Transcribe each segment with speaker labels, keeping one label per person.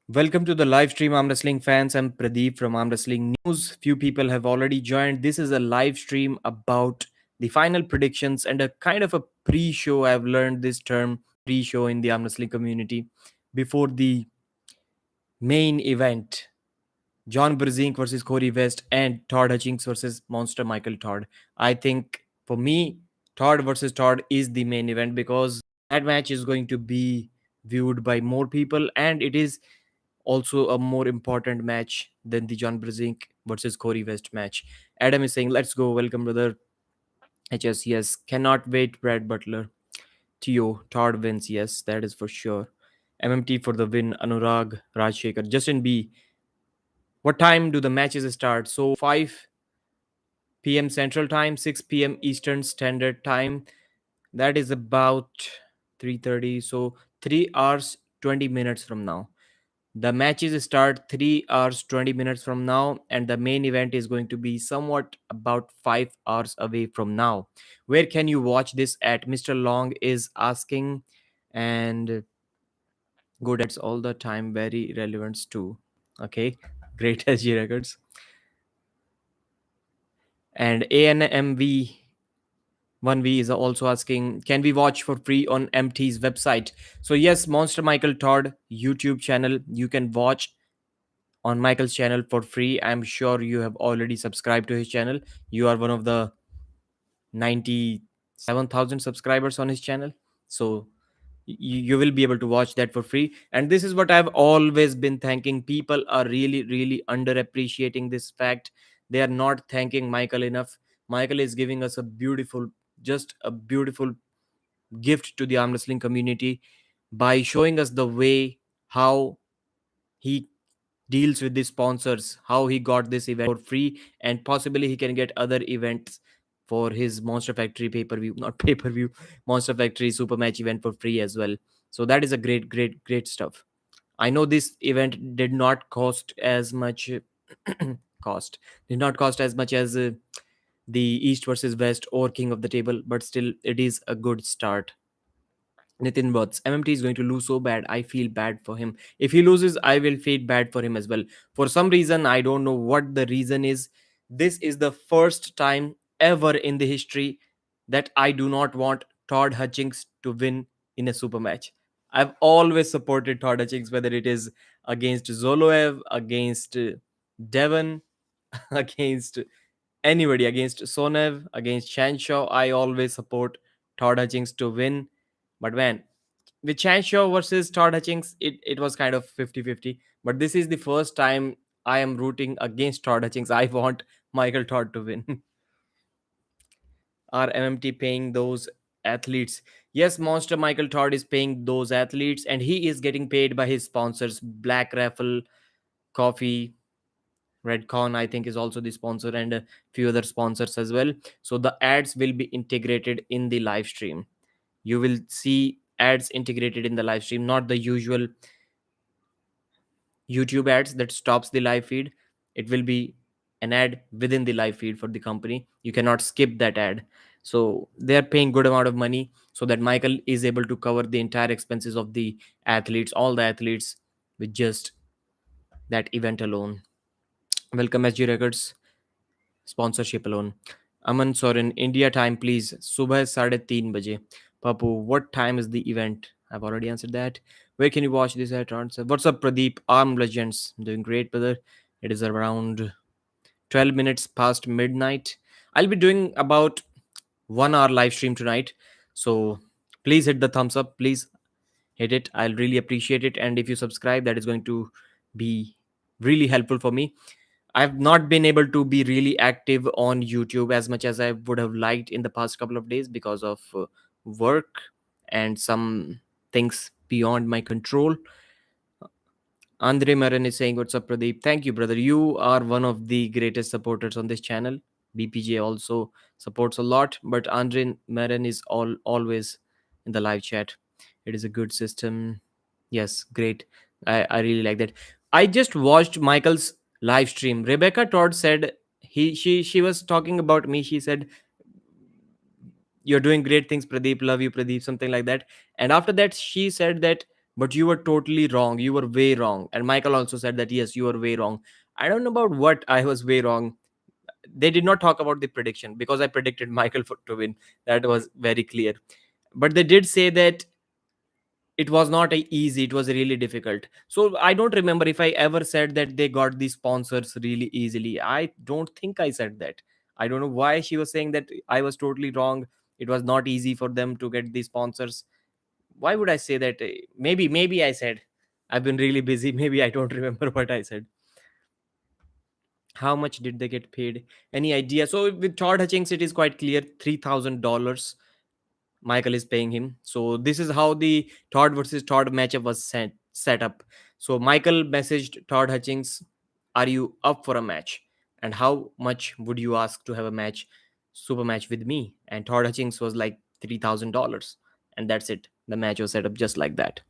Speaker 1: Welcome to the live stream, Arm Wrestling fans. I'm Pradeep from Arm Wrestling News. Few people have already joined. This is a live stream about the final predictions and a kind of a pre show. I've learned this term pre show in the Arm Wrestling community before the main event. John Brzenk versus Corey West and Todd Hutchings versus Monster Michael Todd. I think for me, Todd versus Todd is the main event because that match is going to be viewed by more people and it is also a more important match than the John Brzenk versus Corey West match. Adam is saying, "Let's go. Welcome, brother." HS, yes. Cannot wait, Brad Butler. Tio, Todd wins. Yes, that is for sure. MMT for the win. Anurag, Rajshekhar. Justin B. What time do the matches start? So 5 p.m. Central Time, 6 p.m. Eastern Standard Time. That is about 3:30. So 3 hours 20 minutes from now. The matches start 3 hours 20 minutes from now, and the main event is going to be somewhat about 5 hours away from now. Where can you watch this at? Mr. Long is asking, and good ads all the time, very relevant too. Okay, great SG Records. And ANMV 1V is also asking, can we watch for free on MT's website? So, yes, Monster Michael Todd YouTube channel, you can watch on Michael's channel for free. I'm sure you have already subscribed to his channel. You are one of the 97,000 subscribers on his channel. So you will be able to watch that for free. And this is what I've always been thanking. People are really, really underappreciating this fact. They are not thanking Michael enough. Michael is giving us a beautiful, just a beautiful gift to the arm wrestling community by showing us the way how he deals with the sponsors, how he got this event for free, and possibly he can get other events for his Monster Factory pay-per-view, not pay-per-view, Monster Factory super match event for free as well. So that is a great, great, great stuff. I know this event did not cost as much cost did not cost as much as the East versus West or King of the Table, but still it is a good start. Nitin Watts, MMT is going to lose so bad. I feel bad for him. If he loses, I will feel bad for him as well. For some reason, I don't know what the reason is. This is the first time ever in the history that I do not want Todd Hutchings to win in a super match. I've always supported Todd Hutchings, whether it is against Zoloev, against Devon, against anybody, against Sonev, against Shanshaw. I always support Todd Hutchings to win. But man, with Shanshaw versus Todd Hutchings, it was kind of 50-50. But this is the first time I am rooting against Todd Hutchings. I want Michael Todd to win. Are MMT paying those athletes? Yes, Monster Michael Todd is paying those athletes, and he is getting paid by his sponsors. Black Raffle, Coffee, Redcon, I think, is also the sponsor, and a few other sponsors as well. So the ads will be integrated in the live stream. You will see ads integrated in the live stream, not the usual YouTube ads that stops the live feed. It will be an ad within the live feed for the company. You cannot skip that ad. So they are paying good amount of money so that Michael is able to cover the entire expenses of the athletes, all the athletes, with just that event alone. Welcome SG Records sponsorship alone. Aman Soren, India time please. Subah 3:30 baje. Papu, what time is the event? I've already answered that. Where can you watch this at? What's up, Pradeep? Arm Legends. I'm doing great, brother. It is around 12 minutes past midnight. I'll be doing about 1 hour live stream tonight. So please hit the thumbs up. Please hit it. I'll really appreciate it. And if you subscribe, that is going to be really helpful for me. I've not been able to be really active on YouTube as much as I would have liked in the past couple of days because of work and some things beyond my control. Andre Maran is saying, "What's up, Pradeep? Thank you, brother. You are one of the greatest supporters on this channel. BPJ also supports a lot, but Andre Maran is always in the live chat. It is a good system. Yes, great. I really like that. I just watched Michael's live stream. Rebecca Todd said she was talking about me. She said, "You're doing great things, Pradeep. Love you, Pradeep," something like that. And after that, she said that but you were totally wrong. You were way wrong. And Michael also said that, yes, you were way wrong. I don't know about what I was way wrong. They did not talk about the prediction because I predicted Michael to win. That was very clear. But they did say that it was not easy, it was really difficult. So I don't remember if I ever said that they got the sponsors really easily. I don't think I said that. I don't know why she was saying that I was totally wrong. It was not easy for them to get the sponsors. Why would I say that? Maybe I said, I've been really busy. Maybe I don't remember what I said. How much did they get paid? Any idea? So with Todd Hutchings, it is quite clear, $3,000 Michael is paying him. So this is how the Todd versus Todd matchup was set up. So Michael messaged Todd Hutchings, "Are you up for a match? And how much would you ask to have a match, super match with me?" And Todd Hutchings was like $3,000, and that's it. The match was set up just like that.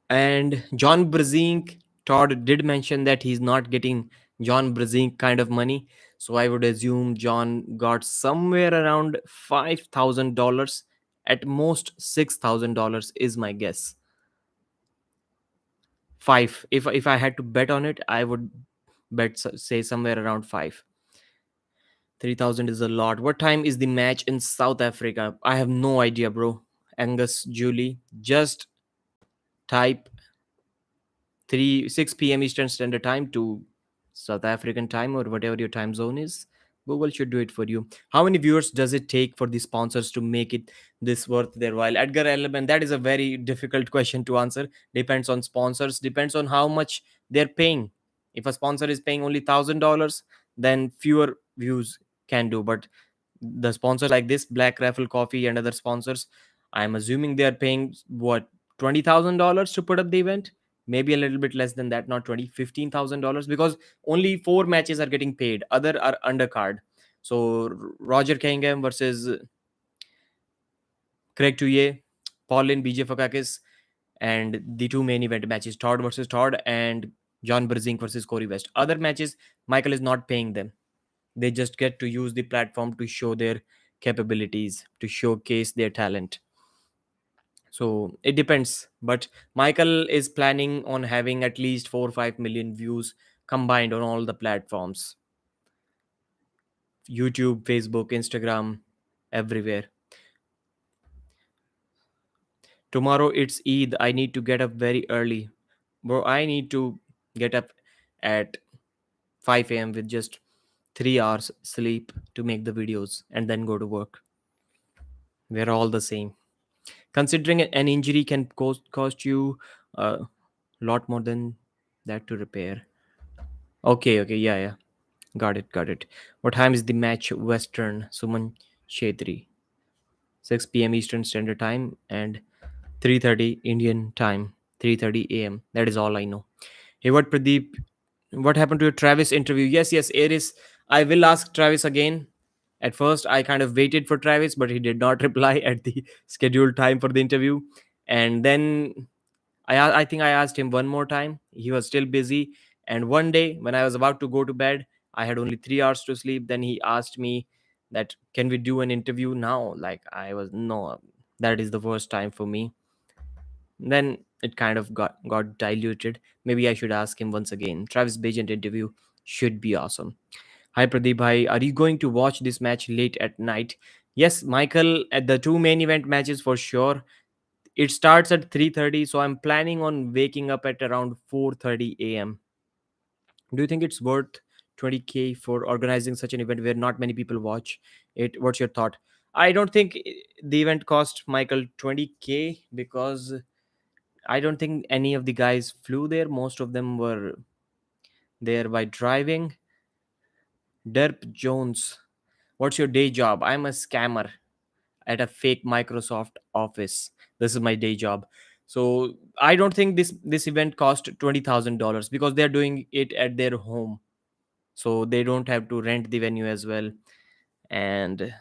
Speaker 1: And John Brzenk, Todd did mention that he's not getting John Brzenk kind of money. So I would assume John got somewhere around $5,000. At most $6,000 is my guess. Five. If I had to bet on it, I would say somewhere around five. 3,000 is a lot. What time is the match in South Africa? I have no idea, bro. Angus, Julie, just type 6 p.m. Eastern Standard Time to South African time or whatever your time zone is. Google should do it for you. How many viewers does it take for the sponsors to make it this worth their while? Edgar Allan, that is a very difficult question to answer. Depends on sponsors, depends on how much they're paying. If a sponsor is paying only $1,000, then fewer views can do. But the sponsors like this, Black Raffle Coffee and other sponsors, I'm assuming they are paying what, $20,000 to put up the event, maybe a little bit less than that, not 20, $15,000, because only 4 matches are getting paid, other are undercard. So Roger Cunningham versus Craig Touye, Paulin, BJ Fakakis, and the two main event matches, Todd versus Todd and John Brzenk versus Corey West. Other matches, Michael is not paying them. They just get to use the platform to show their capabilities, to showcase their talent. So it depends. But Michael is planning on having at least 4 or 5 million views combined on all the platforms: YouTube, Facebook, Instagram, everywhere. Tomorrow it's Eid. I need to get up very early. Bro, I need to get up at 5 a.m. with just 3 hours sleep to make the videos and then go to work. We're all the same. Considering an injury can cost you a lot more than that to repair. Okay, yeah, yeah. Got it. What time is the match? Western, Suman Shetri. 6 p.m. Eastern Standard Time and 3:30 Indian Time. 3:30 a.m. That is all I know. Hey, what, Pradeep? What happened to your Travis interview? Yes, Aris. I will ask Travis again. At first, I kind of waited for Travis, but he did not reply at the scheduled time for the interview. And then I think I asked him one more time. He was still busy. And one day when I was about to go to bed, I had only 3 hours to sleep. Then he asked me that, can we do an interview now? Like, I was, no, that is the worst time for me. Then it kind of got diluted. Maybe I should ask him once again. Travis Bajent interview should be awesome. Hi Pradeep bhai, are you going to watch this match late at night? Yes, Michael, at the two main event matches for sure. It starts at 3:30, so I'm planning on waking up at around 4:30 a.m. Do you think it's worth 20K for organizing such an event where not many people watch it? What's your thought? I don't think the event cost Michael 20K because I don't think any of the guys flew there. Most of them were there by driving. Derp Jones, what's your day job? I'm a scammer at a fake Microsoft office. This is my day job. So I don't think this event cost $20,000 because they're doing it at their home. So they don't have to rent the venue as well. And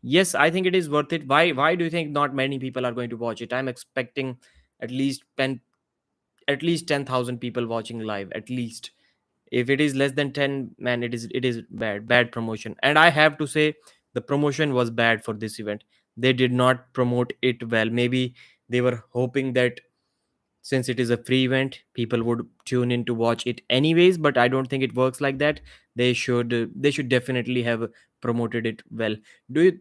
Speaker 1: yes, I think it is worth it. Why do you think not many people are going to watch it? I'm expecting at least 10,000 people watching live, at least. If it is less than 10, man, it is bad promotion. And I have to say, the promotion was bad for this event. They did not promote it well. Maybe They were hoping that since it is a free event, people would tune in to watch it anyways, but I don't think it works like that. They should definitely have promoted it well. Do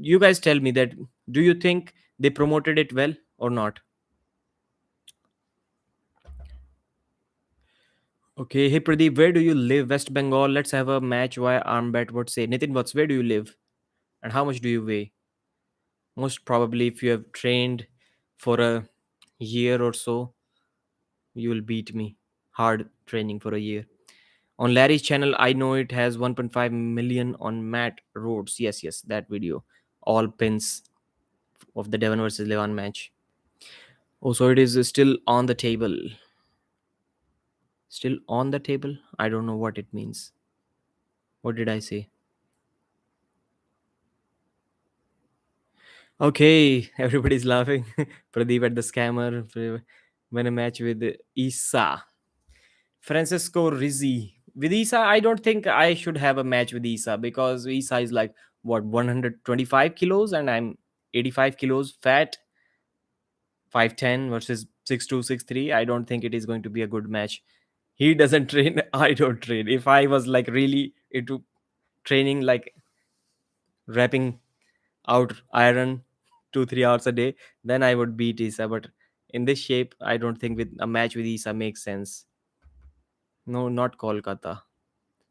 Speaker 1: you guys tell me that, do you think they promoted it well or not? Okay, hey Pradeep, where do you live? West Bengal. Let's have a match via armbet. What say? Nitin, where do you live? And how much do you weigh? Most probably, if you have trained for a year or so, you will beat me. Hard training for a year. On Larry's channel, I know it has 1.5 million on Matt Rhodes. Yes, yes, that video. All pins of the Devon versus Levan match. Oh, so it is still on the table. Still on the table? I don't know what it means. What did I say? Okay, everybody's laughing. Pradeep at the scammer. When a match with Isa. Francisco Rizzi. With Isa, I don't think I should have a match with Isa because Isa is like, what, 125 kilos and I'm 85 kilos fat, 5'10 versus 6'2, 6'3. I don't think it is going to be a good match. He doesn't train, I don't train. If I was like really into training, like wrapping out iron 2 3 hours a day, then I would beat Isa. But in this shape, I don't think with a match with Isa makes sense. No, not Kolkata.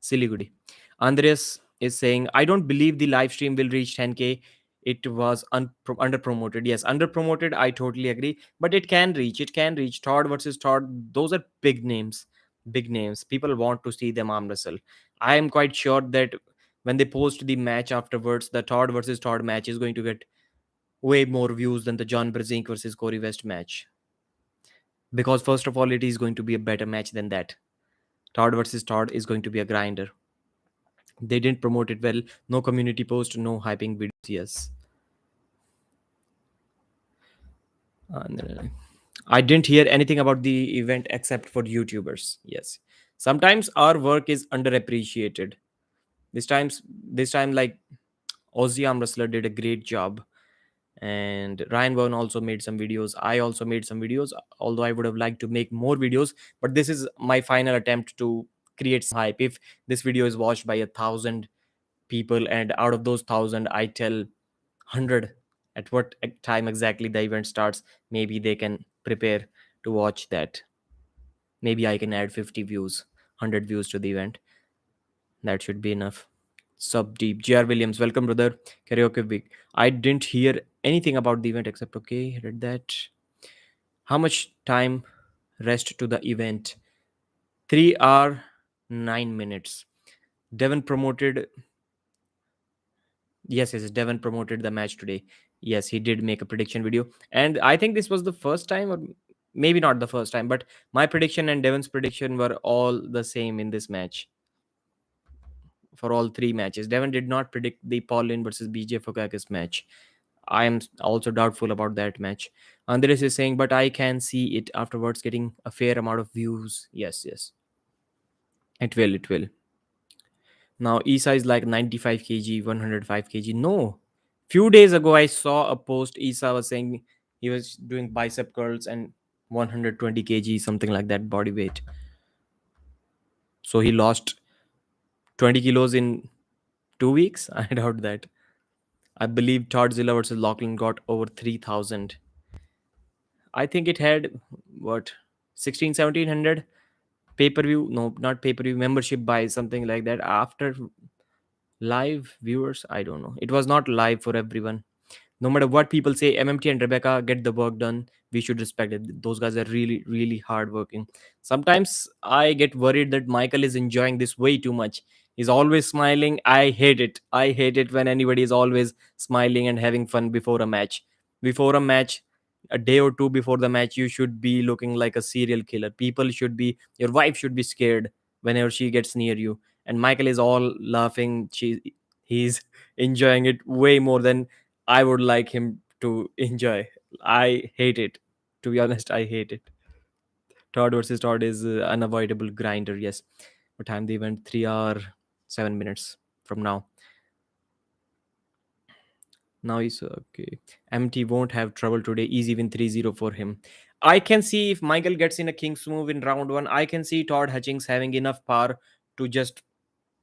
Speaker 1: Siliguri. Andreas is saying, I don't believe the live stream will reach 10K. It was under promoted. Yes, under promoted. I totally agree. But it can reach. It can reach. Todd versus Todd. Those are big names. Big names. People want to see them arm wrestle. I am quite sure that when they post the match afterwards, the Todd versus Todd match is going to get way more views than the John Brzenk versus Corey West match. Because first of all, it is going to be a better match than that. Todd versus Todd is going to be a grinder. They didn't promote it well. No community post, no hyping videos. Yes. And, I didn't hear anything about the event except for YouTubers. Yes. Sometimes our work is underappreciated. This time, like Aussie Arm Wrestler did a great job. And Ryan Byrne also made some videos. I also made some videos, although I would have liked to make more videos. But this is my final attempt to create some hype. If this video is watched by 1,000 people, and out of those 1,000 I tell 100 at what time exactly the event starts, maybe they can prepare to watch that. Maybe I can add 50 views, 100 views to the event. That should be enough. Sub deep. JR Williams, welcome brother. Karaoke week. I didn't hear anything about the event except, okay, read that. How much time rest to the event? 3 hour 9 minutes. Devon promoted. Yes, yes, Devon promoted the match today. Yes, he did make a prediction video. And I think this was the first time, or maybe not the first time, but my prediction and Devon's prediction were all the same in this match for all three matches. Devon did not predict the Paulin versus BJ Fokakis match. I am also doubtful about that match. Andres is saying, but I can see it afterwards getting a fair amount of views. Yes, yes, it will, it will. Now Isa is like 95 kg, 105 kg. No. Few days ago I saw a post. Isa was saying he was doing bicep curls and 120 kg, something like that body weight. So he lost 20 kilos in 2 weeks. I doubt that. I believe Todzilla versus Lachlan got over 3,000. I think it had what, 16 1700 pay-per-view, no, not pay-per-view, membership buy, something like that. After live viewers, I don't know, it was not live for everyone. No matter what people say, MMT and Rebecca get the work done. We should respect it. Those guys are really, really hardworking. Sometimes I get worried that Michael is enjoying this way too much. He's always smiling. I hate it. I hate it when anybody is always smiling and having fun before a match. Before a match, a day or two before the match, you should be looking like a serial killer. People should be, your wife should be scared whenever she gets near you. And Michael is all laughing. He's enjoying it way more than I would like him to enjoy. I hate it. To be honest, I hate it. Todd versus Todd is unavoidable grinder. Yes. What time the event? 3 hour 7 minutes from now. Now he's okay. MT won't have trouble today. Easy win 3-0 for him. I can see if Michael gets in a King's move in round one, I can see Todd Hutchings having enough power to just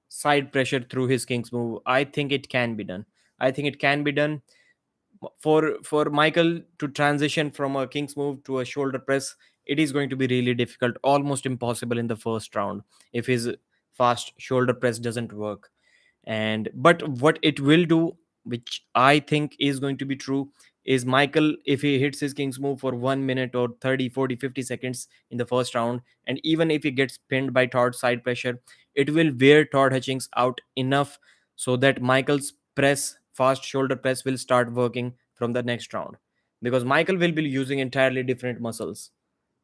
Speaker 1: side pressure through his King's move. I think it can be done. I think it can be done. For Michael to transition from a King's move to a shoulder press, it is going to be really difficult, almost impossible in the first round if his fast shoulder press doesn't work. And but what it will do, which I think is going to be true, is Michael, if he hits his King's move for 1 minute or 30, 40, 50 seconds in the first round, and even if he gets pinned by Todd's side pressure, it will wear Todd Hutchings out enough so that Michael's press, fast shoulder press, will start working from the next round, because Michael will be using entirely different muscles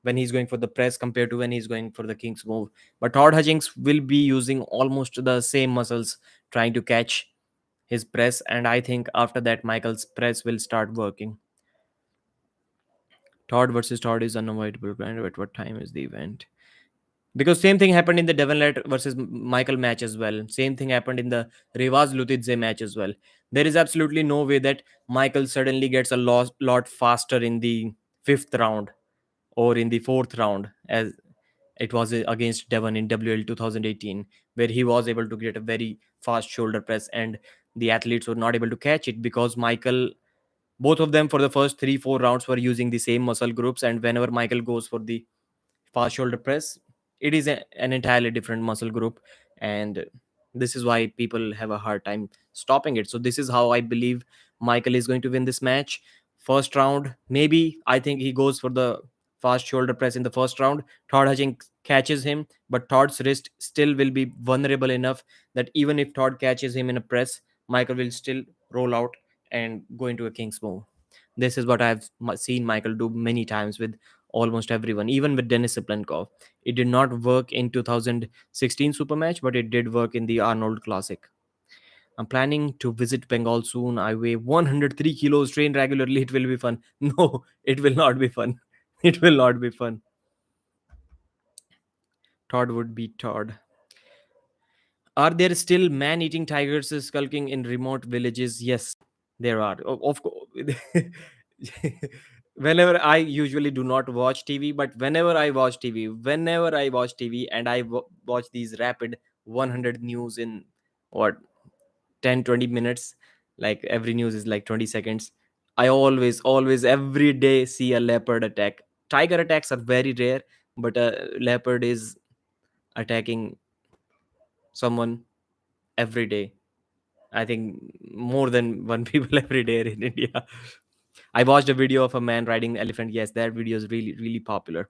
Speaker 1: when he's going for the press compared to when he's going for the King's move. But Todd Hutchings will be using almost the same muscles trying to catch his press, and I think after that Michael's press will start working. Todd versus Todd is unavoidable. And at what time is the event? Because same thing happened in the Devonlet versus Michael match as well. Same thing happened in the Rivas Lutidze match as well. There is absolutely no way that Michael suddenly gets a lot faster in the fifth round or in the fourth round, as it was against Devon in WL 2018, where he was able to get a very fast shoulder press and the athletes were not able to catch it because Michael, both of them for the first 3 4 rounds were using the same muscle groups, and whenever Michael goes for the fast shoulder press, it is an entirely different muscle group, and this is why people have a hard time stopping it. So this is how I believe Michael is going to win this match. First round, maybe I think he goes for the fast shoulder press in the first round. Todd Hutchings catches him, but Todd's wrist still will be vulnerable enough that even if Todd catches him in a press, Michael will still roll out and go into a King's move. This is what I've seen Michael do many times with almost everyone, even with Denis Siplenkov. It did not work in 2016 Super Match, but it did work in the Arnold Classic. I'm planning to visit Bengal soon. I weigh 103 kilos, train regularly. It will be fun. No, it will not be fun. It will not be fun. Todd would be Todd. Are there still man eating tigers skulking in remote villages? Yes, there are. Of course. Whenever I usually do not watch TV, but whenever I watch TV and watch these rapid 100 news in what 10 20 minutes, like every news is like 20 seconds, I always every day see a leopard attack. Tiger attacks are very rare, but a leopard is attacking someone every day. I think more than one people every day in India. I watched a video of a man riding an elephant. Yes, that video is really, really popular.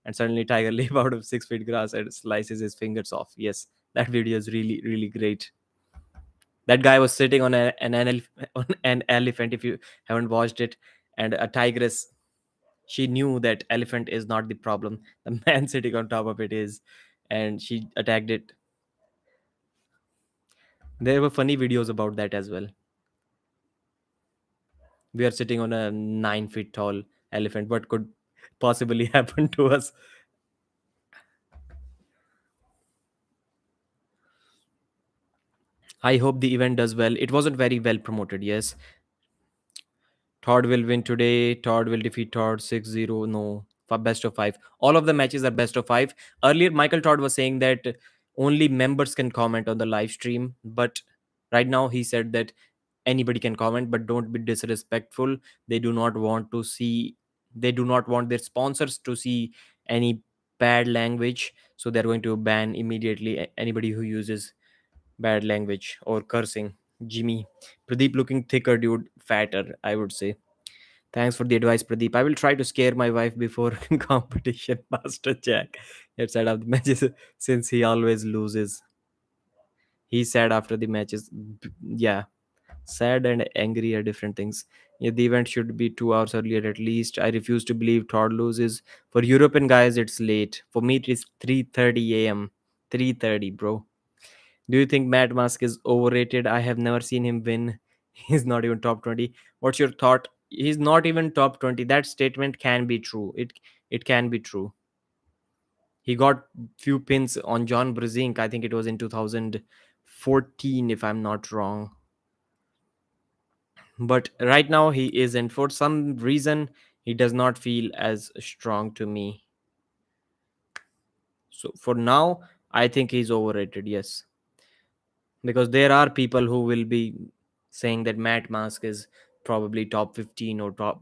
Speaker 1: And suddenly tiger leap out of 6 feet grass and slices his fingers off. Yes, that video is really, really great. That guy was sitting on on an elephant, if you haven't watched it, and a tigress, she knew that elephant is not the problem. The man sitting on top of it is, and she attacked it. There were funny videos about that as well. We are sitting on a 9 feet tall elephant. What could possibly happen to us? I hope the event does well. It wasn't very well promoted. Yes, Todd will win today. Todd will defeat Todd 6-0. No, for best of five. All of the matches are best of five. Earlier, Michael Todd was saying that only members can comment on the live stream. But right now, he said that anybody can comment, but don't be disrespectful. They do not want to see, they do not want their sponsors to see any bad language. So they're going to ban immediately anybody who uses bad language or cursing. Jimmy. Pradeep looking thicker, dude. Fatter, I would say. Thanks for the advice, Pradeep. I will try to scare my wife before competition, Master Jack. At side of the matches, since he always loses. He said after the matches, yeah, sad and angry are different things. Yeah, the event should be 2 hours earlier at least. I refuse to believe Todd loses. For European guys, it's late. For me, it is 3:30 a.m. 3:30, bro. Do you think Matt Mask is overrated? I have never seen him win. He's not even top 20. What's your thought? He's not even top 20. That statement can be true. It can be true. He got few pins on John Brzenk. I think it was in 2014 if I'm not wrong. But right now he isn't. For some reason, he does not feel as strong to me. So for now, I think he's overrated. Yes, because there are people who will be saying that Matt Mask is probably top 15 or top.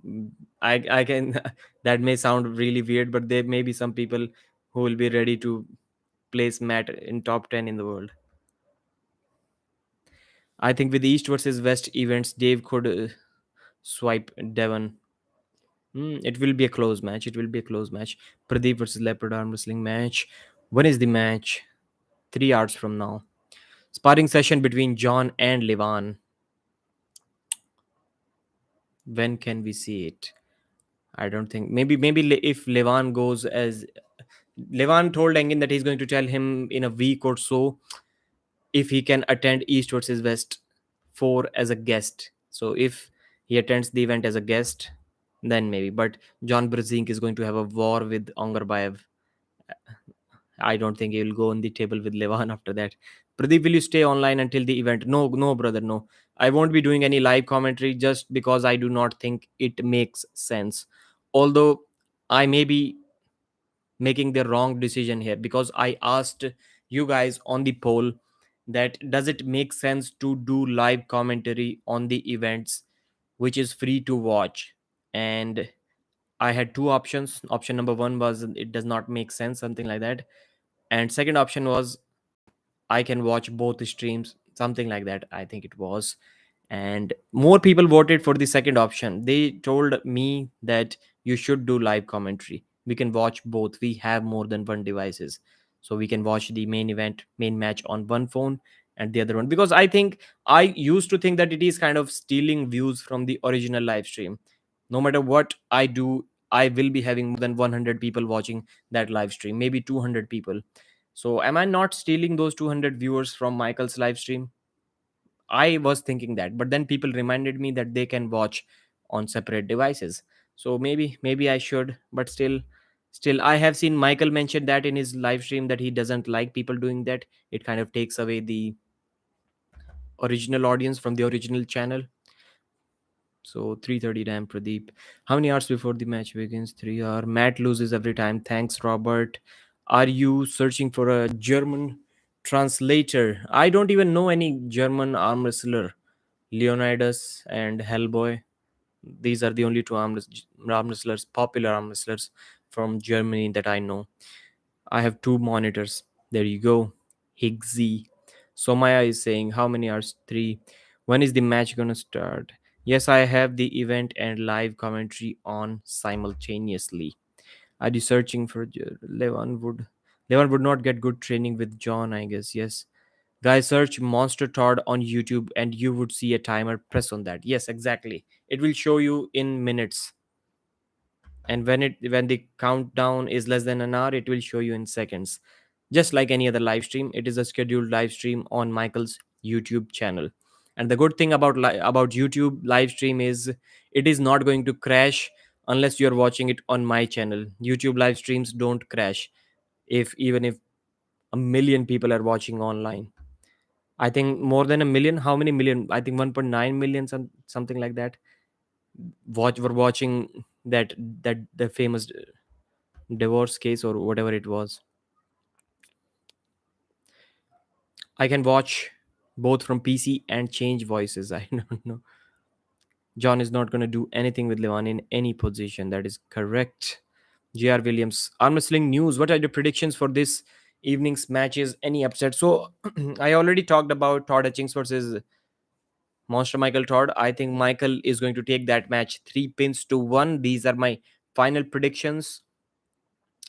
Speaker 1: I can that may sound really weird, but there may be some people who will be ready to place Matt in top 10 in the world. I think with East versus West events, Dave could swipe Devon. It will be a close match. It will be a close match. Pradeep versus Leopard arm wrestling match. When is the match? 3 hours from now. Sparring session between John and Levan. When can we see it? I don't think. If Levan goes as Levan told Engin that he's going to tell him in a week or so if he can attend East versus West 4 as a guest. So if he attends the event as a guest, then maybe. But John Brzenk is going to have a war with Ongarbayev. I don't think he will go on the table with Levan after that. Pradeep, will you stay online until the event? No, no, brother, no. I won't be doing any live commentary just because I do not think it makes sense. Although I may be making the wrong decision here because I asked you guys on the poll that does it make sense to do live commentary on the events which is free to watch, and I had two options. Option number one was it does not make sense, something like that, and second option was I can watch both streams, something like that, I think it was. And more people voted for the second option. They told me that you should do live commentary. We can watch both. We have more than one devices. So we can watch the main event, main match on one phone and the other one. Because I used to think that it is kind of stealing views from the original live stream. No matter what I do, I will be having more than 100 people watching that live stream, maybe 200 people. So am I not stealing those 200 viewers from Michael's live stream? I was thinking that, but then people reminded me that they can watch on separate devices. So maybe I should, but still I have seen Michael mention that in his live stream that he doesn't like people doing that. It kind of takes away the original audience from the original channel. So 3:30 damn Pradeep. How many hours before the match begins? 3 hours. Matt loses every time. Thanks, Robert. Are you searching for a German translator? I don't even know any German arm wrestler. Leonidas and Hellboy. These are the only two arm wrestlers, popular arm wrestlers from Germany that I know. I have two monitors. There you go. Higgsy. Somaya is saying, how many hours? 3. When is the match gonna start? Yes, I have the event and live commentary on simultaneously. Are you searching for Levan would Levan would not get good training with John, I guess. Yes. Guys, search Monster Todd on YouTube and you would see a timer. Press on that. Yes, exactly. It will show you in minutes. And when the countdown is less than an hour, it will show you in seconds. Just like any other live stream, it is a scheduled live stream on Michael's YouTube channel. And the good thing about YouTube live stream is it is not going to crash unless you're watching it on my channel. YouTube live streams don't crash if even if a million people are watching online. I think more than a million. How many million? I think 1.9 million, something like that. Were watching that the famous divorce case or whatever it was. I can watch both from PC and change voices. I don't know. John is not going to do anything with Levan in any position. That is correct. JR Williams. Arm wrestling news. What are the predictions for this evening's matches? Any upset? So I already talked about Todd Hutchings versus Monster Michael Todd. I think Michael is going to take that match 3 pins to 1. These are my final predictions.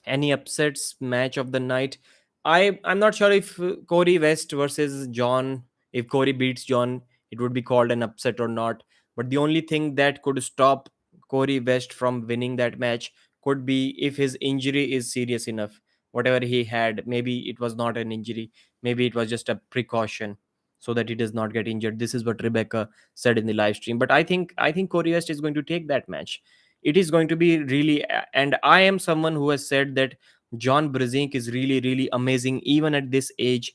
Speaker 1: Any upsets match of the night? I'm not sure if Corey West versus John, if Corey beats John, it would be called an upset or not. But the only thing that could stop Corey West from winning that match could be if his injury is serious enough. Whatever he had, maybe it was not an injury, maybe it was just a precaution so that he does not get injured. This is what Rebecca said in the live stream. But I think Corey West is going to take that match. It is going to be really, and I am someone who has said that John Brzenk is really, really amazing, even at this age,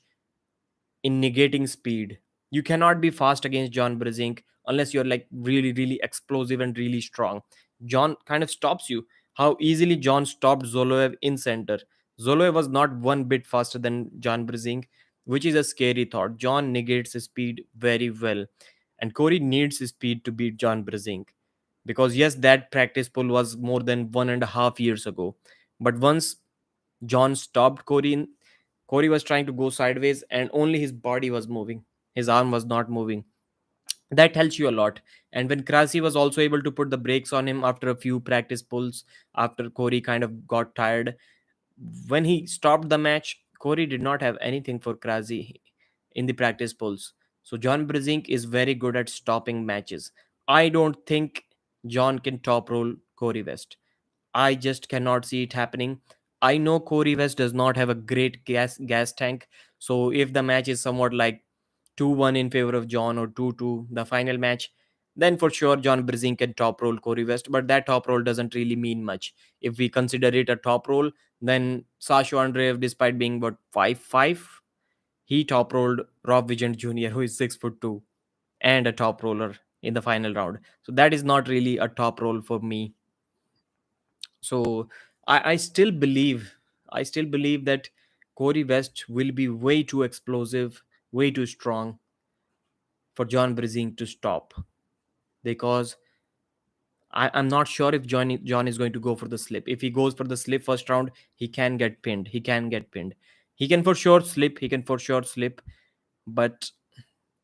Speaker 1: in negating speed. You cannot be fast against John Brzenk unless you're like really, really explosive and really strong. John kind of stops you. How easily John stopped Zoloev in center. Zoloev was not one bit faster than John Brzenk, which is a scary thought. John negates his speed very well, and Corey needs his speed to beat John Brzenk. Because yes, that practice pull was more than 1.5 years ago. But once John stopped Corey, Corey was trying to go sideways and only his body was moving. His arm was not moving. That helps you a lot. And when Krasi was also able to put the brakes on him after a few practice pulls, after Corey kind of got tired, when he stopped the match, Corey did not have anything for Krasi in the practice pulls. So John Brzenk is very good at stopping matches. I don't think John can top roll Corey West. I just cannot see it happening. I know Corey West does not have a great gas tank. So if the match is somewhat like 2-1 in favor of John or 2-2, the final match, then for sure John Brzenk can top roll Corey West. But that top roll doesn't really mean much. If we consider it a top roll, then Sasha Andreev, despite being about 5'5", he top rolled Rob Vigent Jr., who is 6'2", and a top roller in the final round. So that is not really a top roll for me. So I still believe, that Corey West will be way too explosive, way too strong for John Brzenk to stop, because I'm not sure if John is going to go for the slip. If he goes for the slip first round, he can get pinned. He can get pinned. He can for sure slip. He can for sure slip. But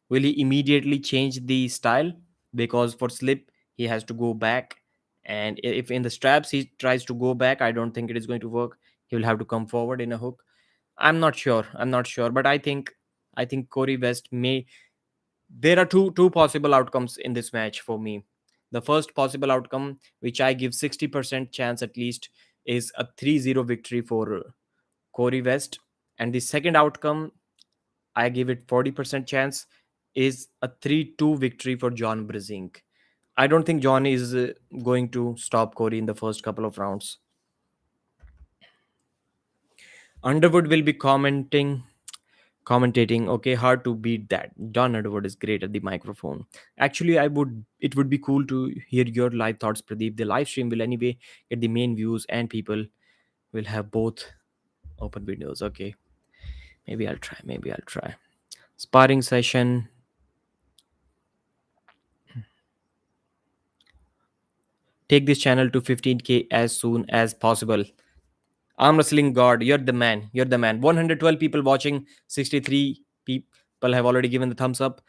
Speaker 1: will he immediately change the style? Because for slip, he has to go back. And if in the straps he tries to go back, I don't think it is going to work. He will have to come forward in a hook. I'm not sure. I'm not sure. But I think Corey West may. There are two possible outcomes in this match for me. The first possible outcome, which I give 60% chance at least, is a 3-0 victory for Corey West. And the second outcome, I give it 40% chance, is a 3-2 victory for John Brzenk. I don't think John is going to stop Corey in the first couple of rounds. Underwood will be commentating. Okay, hard to beat that. John Underwood is great at the microphone. Actually, it would be cool to hear your live thoughts, Pradeep. The live stream will anyway get the main views, and people will have both open windows. Okay, maybe I'll try. Sparring session. Take this channel to 15K as soon as possible. Arm wrestling god, you're the man. You're the man. 112 people watching, 63 people have already given the thumbs up.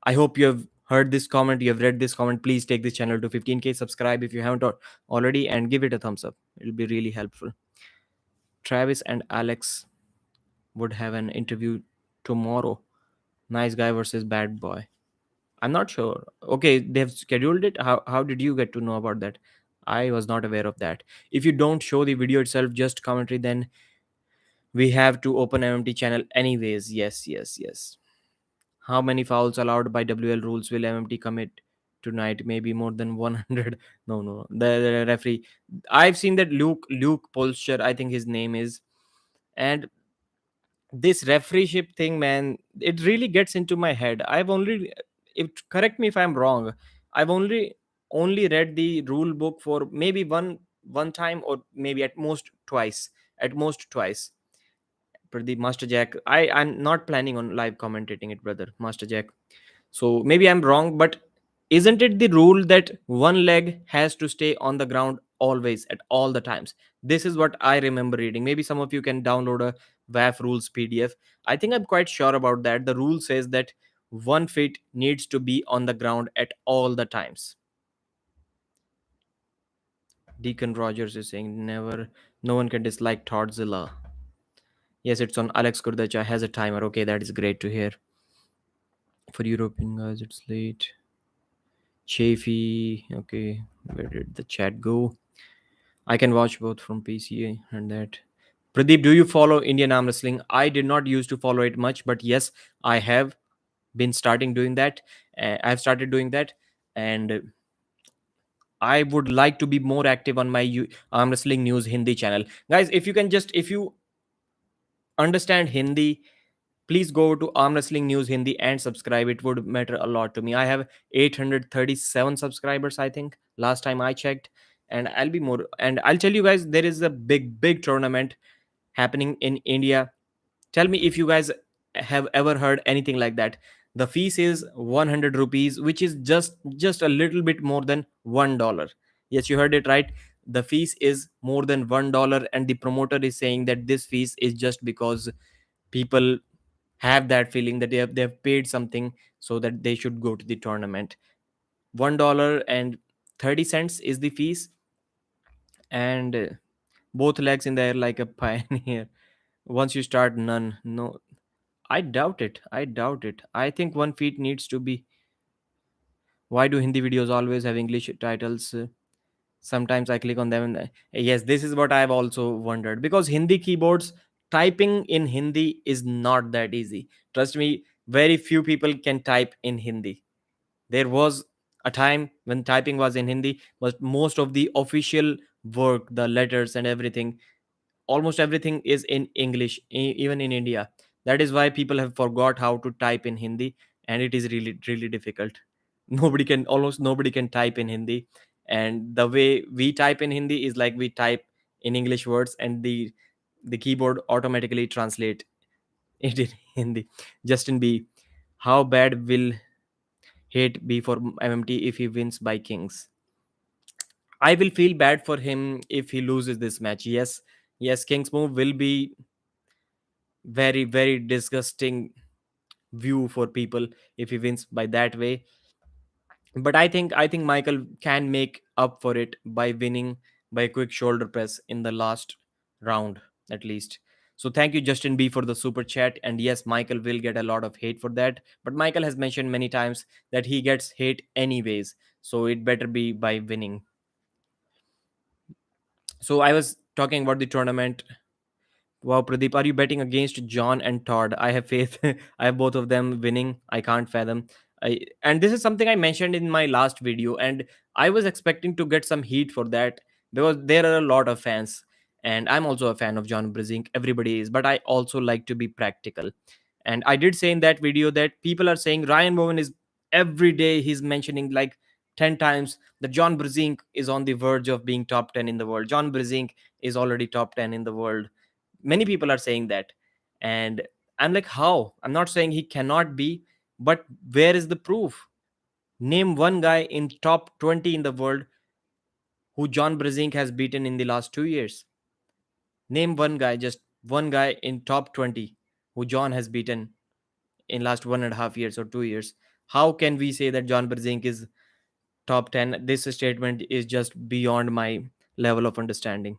Speaker 1: I hope you have heard this comment, you have read this comment. Please take this channel to 15K. Subscribe if you haven't already, and give it a thumbs up. It'll be really helpful. Travis and Alex would have an interview tomorrow. Nice guy versus bad boy. I'm not sure. Okay, they've scheduled it. How did you get to know about that? I was not aware of that. If you don't show the video itself, just commentary, then we have to open MMT channel anyways. Yes, yes, yes. How many fouls allowed by WL rules will MMT commit tonight? Maybe more than 100. No, no. The referee. I've seen that Luke Polster, I think his name is. And this refereeship thing, man, it really gets into my head. I've only, if correct me if I'm wrong, I've only read the rule book for maybe one time, or maybe at most twice. At most twice. Pradeep, Master Jack. I'm not planning on live commentating it, brother. Master Jack. So maybe I'm wrong, but isn't it the rule that one leg has to stay on the ground always at all the times? This is what I remember reading. Maybe some of you can download a WAF rules PDF. I think I'm quite sure about that. The rule says that one foot needs to be on the ground at all the times. Deacon Rogers is saying never, no one can dislike Toddzilla. Yes, it's on. Alex Kurdacha has a timer. Okay, that is great to hear. For European guys, it's late. Chafee. Okay, where did the chat go? I can watch both from PC and that. Pradeep, do you follow Indian arm wrestling? I did not used to follow it much, but yes, I have been starting doing that. I've started doing that, and I would like to be more active on my arm wrestling news Hindi channel. Guys, if you understand Hindi, please go to Arm Wrestling News Hindi and subscribe. It would matter a lot to me. I have 837 subscribers, I think, last time I checked. And I'll be more, and I'll tell you guys, there is a big tournament happening in India. Tell me if you guys have ever heard anything like that. The fees is 100 rupees, which is just a little bit more than $1. Yes, you heard it right. The fees is more than $1, and the promoter is saying that this fees is just because people have that feeling that they have paid something so that they should go to the tournament. $1.30 is the fees, and both legs in the air like a pioneer. Once you start, none. No, I doubt it. I doubt it. I think 1 feet needs to be. Why do Hindi videos always have English titles? Sometimes I click on them, and yes, this is what I've also wondered, because Hindi keyboards, typing in Hindi is not that easy. Trust me, very few people can type in Hindi. There was a time when typing was in Hindi, but most of the official work, the letters and everything, almost everything is in English, even in India. That is why people have forgot how to type in Hindi, and it is really difficult. Almost nobody can type in Hindi, and the way we type in Hindi is like we type in English words, and the keyboard automatically translate it in Hindi. Justin B, how bad will hate be for MMT if he wins by Kings? I will feel bad for him if he loses this match. Yes, yes, King's move will be very disgusting view for people if he wins by that way. But I think Michael can make up for it by winning by a quick shoulder press in the last round at least. So thank you, Justin B, for the super chat. And yes, Michael will get a lot of hate for that, but Michael has mentioned many times that he gets hate anyways, so it better be by winning. So I was talking about the tournament. Wow, Pradeep, are you betting against John and Todd? I have faith. I have both of them winning. I can't fathom. And this is something I mentioned in my last video, and I was expecting to get some heat for that because there are a lot of fans, and I'm also a fan of John Brzenk. Everybody is, but I also like to be practical. And I did say in that video that people are saying Ryan Bowen is every day he's mentioning like 10 times that John Brzenk is on the verge of being top 10 in the world. John Brzenk is already top 10 in the world. Many people are saying that, and I'm like, how? I'm not saying he cannot be, but where is the proof? Name one guy in top 20 in the world who John Brzenk has beaten in the last 2 years. Name one guy, just one guy in top 20 who John has beaten in last 1.5 years or 2 years. How can we say that John Brzenk is top 10? This statement is just beyond my level of understanding.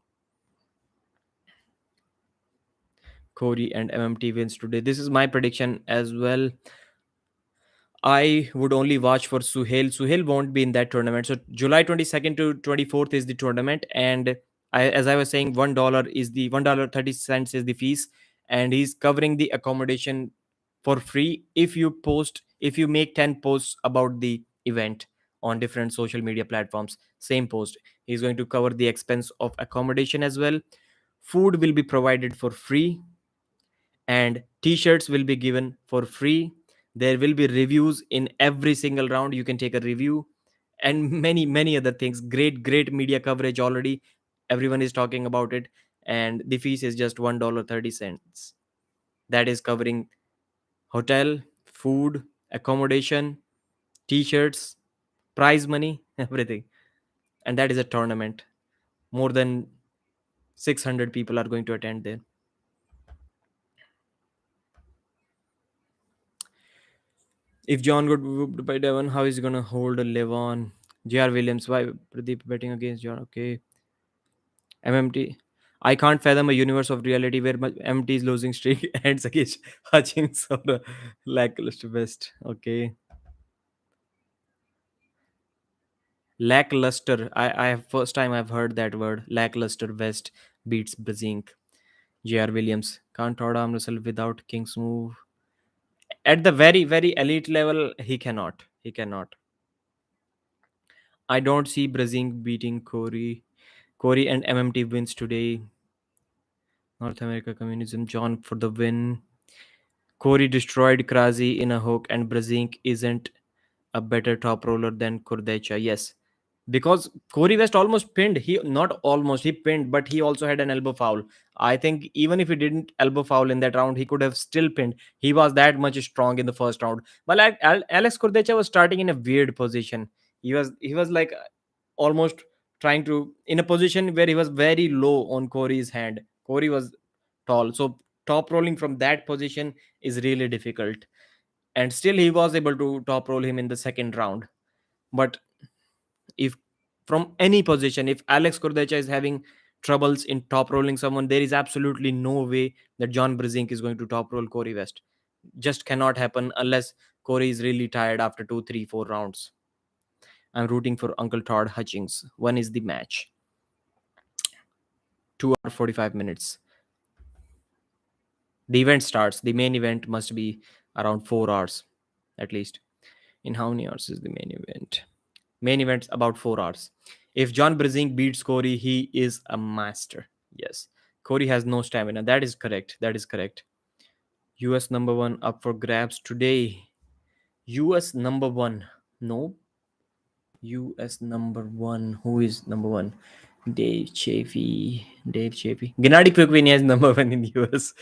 Speaker 1: Corey and MMT wins today. This is my prediction as well. I would only watch for Suhail. Suhail won't be in that tournament. So July 22nd to 24th is the tournament, and as I was saying, $1 is the $1.30 is the fees, and he's covering the accommodation for free if you make 10 posts about the event on different social media platforms. Same post, he's going to cover the expense of accommodation as well. Food will be provided for free, and t-shirts will be given for free. There will be reviews in every single round, you can take a review, and many other things. Great media coverage already. Everyone is talking about it, and the fees is just $1.30. That is covering hotel, food, accommodation, t-shirts, prize money, everything. And that is a tournament. More than 600 people are going to attend there. If John got whooped by Devon, how is he gonna hold a live on? JR Williams, why Pradeep betting against John? Okay. MMT. I can't fathom a universe of reality where MMT's losing streak ends against Hutchings or a lackluster West. Okay. Lackluster. I have first time I've heard that word. Lackluster West beats Brzenk. JR Williams. Can't Todd arm wrestle without King's move. At the very elite level, he cannot. He cannot. I don't see Brzenk beating Corey. Corey and MMT wins today. North America Communism. John for the win. Corey destroyed Krazi in a hook, and Brzenk isn't a better top roller than Kurdecha. Yes, because Corey West almost pinned. He not almost he pinned, but he also had an elbow foul. I think even if he didn't elbow foul in that round, he could have still pinned. He was that much strong in the first round. But like Alex Kurdecha was starting in a weird position. He was like almost trying to in a position where he was very low on Corey's hand. Corey was tall, so top rolling from that position is really difficult. And still, he was able to top roll him in the second round. But if from any position, if Alex Kurdecha is having troubles in top rolling someone, there is absolutely no way that John Brzenk is going to top roll Corey West. Just cannot happen unless Corey is really tired after 2, 3, 4 rounds. I'm rooting for Uncle Todd Hutchings. When is the match? 2 hours 45 minutes. The event starts. The main event must be around 4 hours at least. In how many hours is the main event? Main event's about 4 hours. If John Brzenk beats Corey, he is a master. Yes. Corey has no stamina. That is correct. That is correct. US number one up for grabs today. US number one. No. US number one. Who is number one? Dave Chaffee. Dave Chaffee. Gennady Prokopina is number one in US.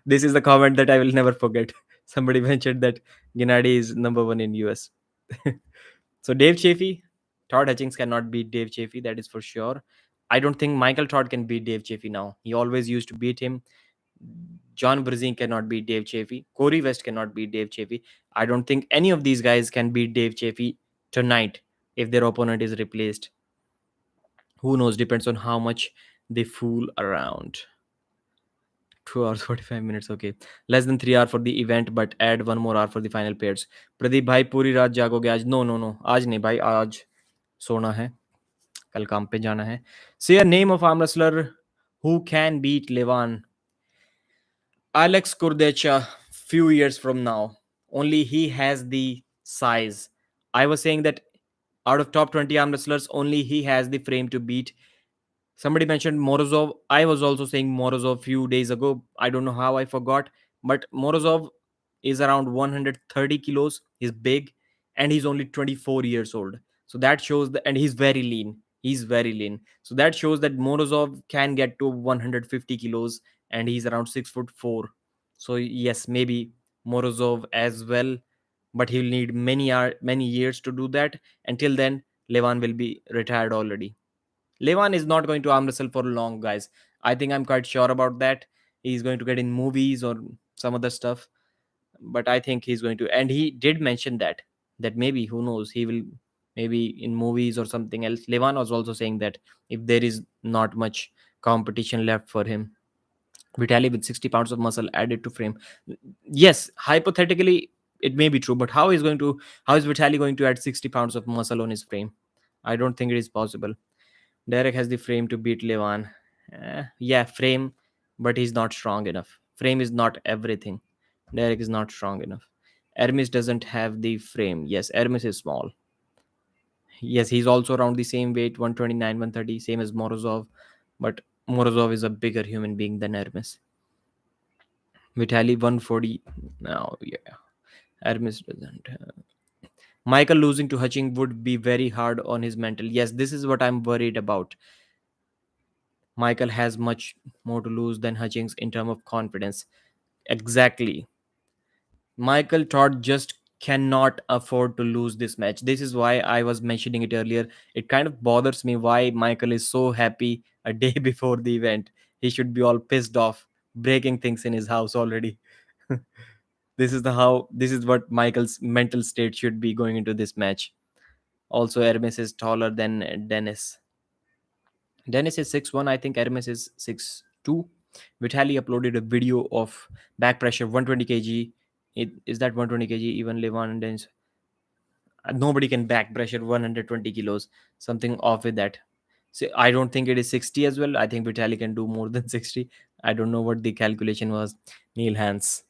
Speaker 1: This is the comment that I will never forget. Somebody mentioned that Gennady is number one in US. So Dave Chaffee, Todd Hutchings cannot beat Dave Chaffee, that is for sure. I don't think Michael Todd can beat Dave Chaffee now. He always used to beat him. John Brzenk cannot beat Dave Chaffee. Corey West cannot beat Dave Chaffee. I don't think any of these guys can beat Dave Chaffee tonight if their opponent is replaced. Who knows? Depends on how much they fool around. 2 hours 45 minutes. Okay, less than 3 hour for the event, but add 1 more hour for the final pairs. Pradeep भाई पूरी रात जागोगे आज? No no no, आज नहीं भाई, आज सोना है, कल काम पे जाना है. Say a name of arm wrestler who can beat Levan. Alex Kurdecha, few years from now. Only he has the size. I was saying that out of top 20 arm wrestlers, only he has the frame to beat. Somebody mentioned Morozov. I was also saying Morozov few days ago. I don't know how I forgot, but Morozov is around 130 kilos. He's big, and he's only 24 years old. So that shows that, and he's very lean. He's very lean. So that shows that Morozov can get to 150 kilos, and he's around 6'4". So yes, maybe Morozov as well, but he'll need many years to do that. Until then, Levan will be retired already. Levan is not going to arm wrestle for long, guys. I think I'm quite sure about that. He's going to get in movies or some other stuff, but I think he's going to. And he did mention that maybe, who knows, he will maybe in movies or something else. Levan was also saying that if there is not much competition left for him, Vitali with 60 pounds of muscle added to frame. Yes, hypothetically it may be true, but how is Vitali going to add 60 pounds of muscle on his frame? I don't think it is possible. Derek has the frame to beat Levan. Yeah, frame, but he's not strong enough. Frame is not everything. Derek is not strong enough. Hermes doesn't have the frame. Yes, Hermes is small. Yes, he's also around the same weight, 129, 130, same as Morozov. But Morozov is a bigger human being than Hermes. Vitali 140. Now, yeah. Hermes doesn't have. Michael losing to Hutching would be very hard on his mental. Yes, this is what I'm worried about. Michael has much more to lose than Hutchings in terms of confidence. Exactly. Michael Todd just cannot afford to lose this match. This is why I was mentioning it earlier. It kind of bothers me why Michael is so happy a day before the event. He should be all pissed off, breaking things in his house already. This is what Michael's mental state should be going into this match. Also, Hermes is taller than Dennis. Dennis is 6'1". I think Hermes is 6'2". Vitali uploaded a video of back pressure 120 kg. Is that 120 kg? Even Levan and Dennis. Nobody can back pressure 120 kilos. Something off with that. So I don't think it is 60 as well. I think Vitali can do more than 60. I don't know what the calculation was. Neil Hans.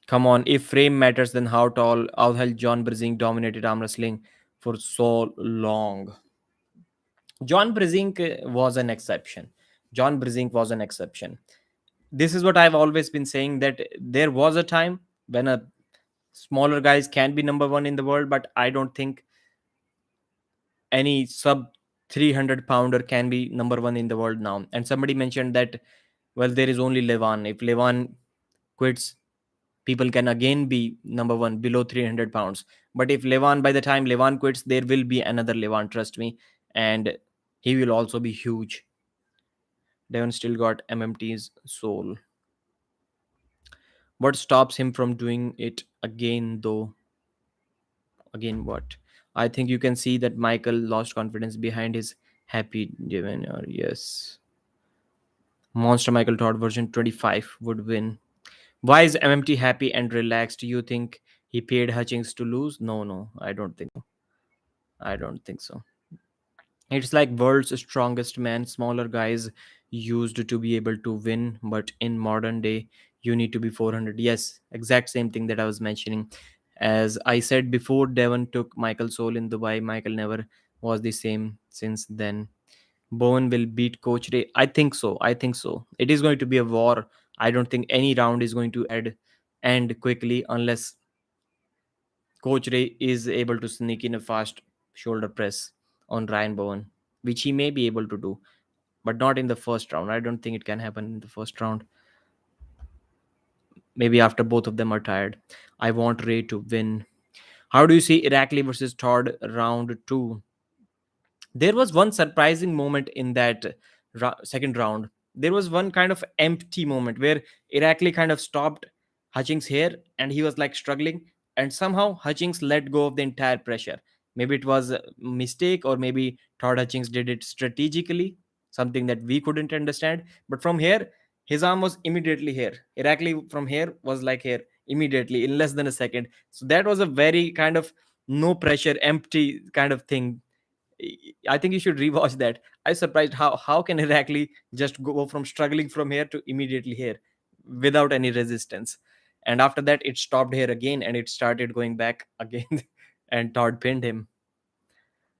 Speaker 1: Come on. If frame matters, then how hell John Brzenk dominated arm wrestling for so long? John Brzenk was an exception. John Brzenk was an exception. This is what I've always been saying, that there was a time when a smaller guys can be number one in the world, but I don't think any sub 300 pounder can be number one in the world now. And somebody mentioned that, well, there is only Levan. If Levan quits, people can again be number one below 300 pounds. But if Levan, by the time Levan quits, there will be another Levan, trust me. And he will also be huge. Devon still got MMT's soul. What stops him from doing it again, though? Again, what? I think you can see that Michael lost confidence behind his happy demeanor. Yes. Monster Michael Todd version 25 would win. Why is MMT happy and relaxed? You think he paid Hutchings to lose? No, no, I don't think so. I don't think so. It's like world's strongest man, smaller guys used to be able to win, but in modern day, you need to be 400. Yes, exact same thing that I was mentioning. As I said before, Devon took Michael's soul in Dubai. Michael never was the same since then. Bowen will beat Coach Ray. I think so. I think so. It is going to be a war. I don't think any round is going to end quickly unless Coach Ray is able to sneak in a fast shoulder press on Ryan Bowen, which he may be able to do, but not in the first round. I don't think it can happen in the first round. Maybe after both of them are tired. I want Ray to win. How do you see Irakli versus Todd round two? There was one surprising moment in that second round. There was one kind of empty moment where Irakli kind of stopped Hutchings here and he was like struggling, and somehow Hutchings let go of the entire pressure. Maybe it was a mistake, or maybe Todd Hutchings did it strategically, something that we couldn't understand. But from here, his arm was immediately here. Irakli from here was like here immediately in less than a second. So that was a very kind of no pressure, empty kind of thing. I think you should rewatch that. I surprised how can Irakli just go from struggling from here to immediately here without any resistance. And after that, it stopped here again and it started going back again. And Todd pinned him.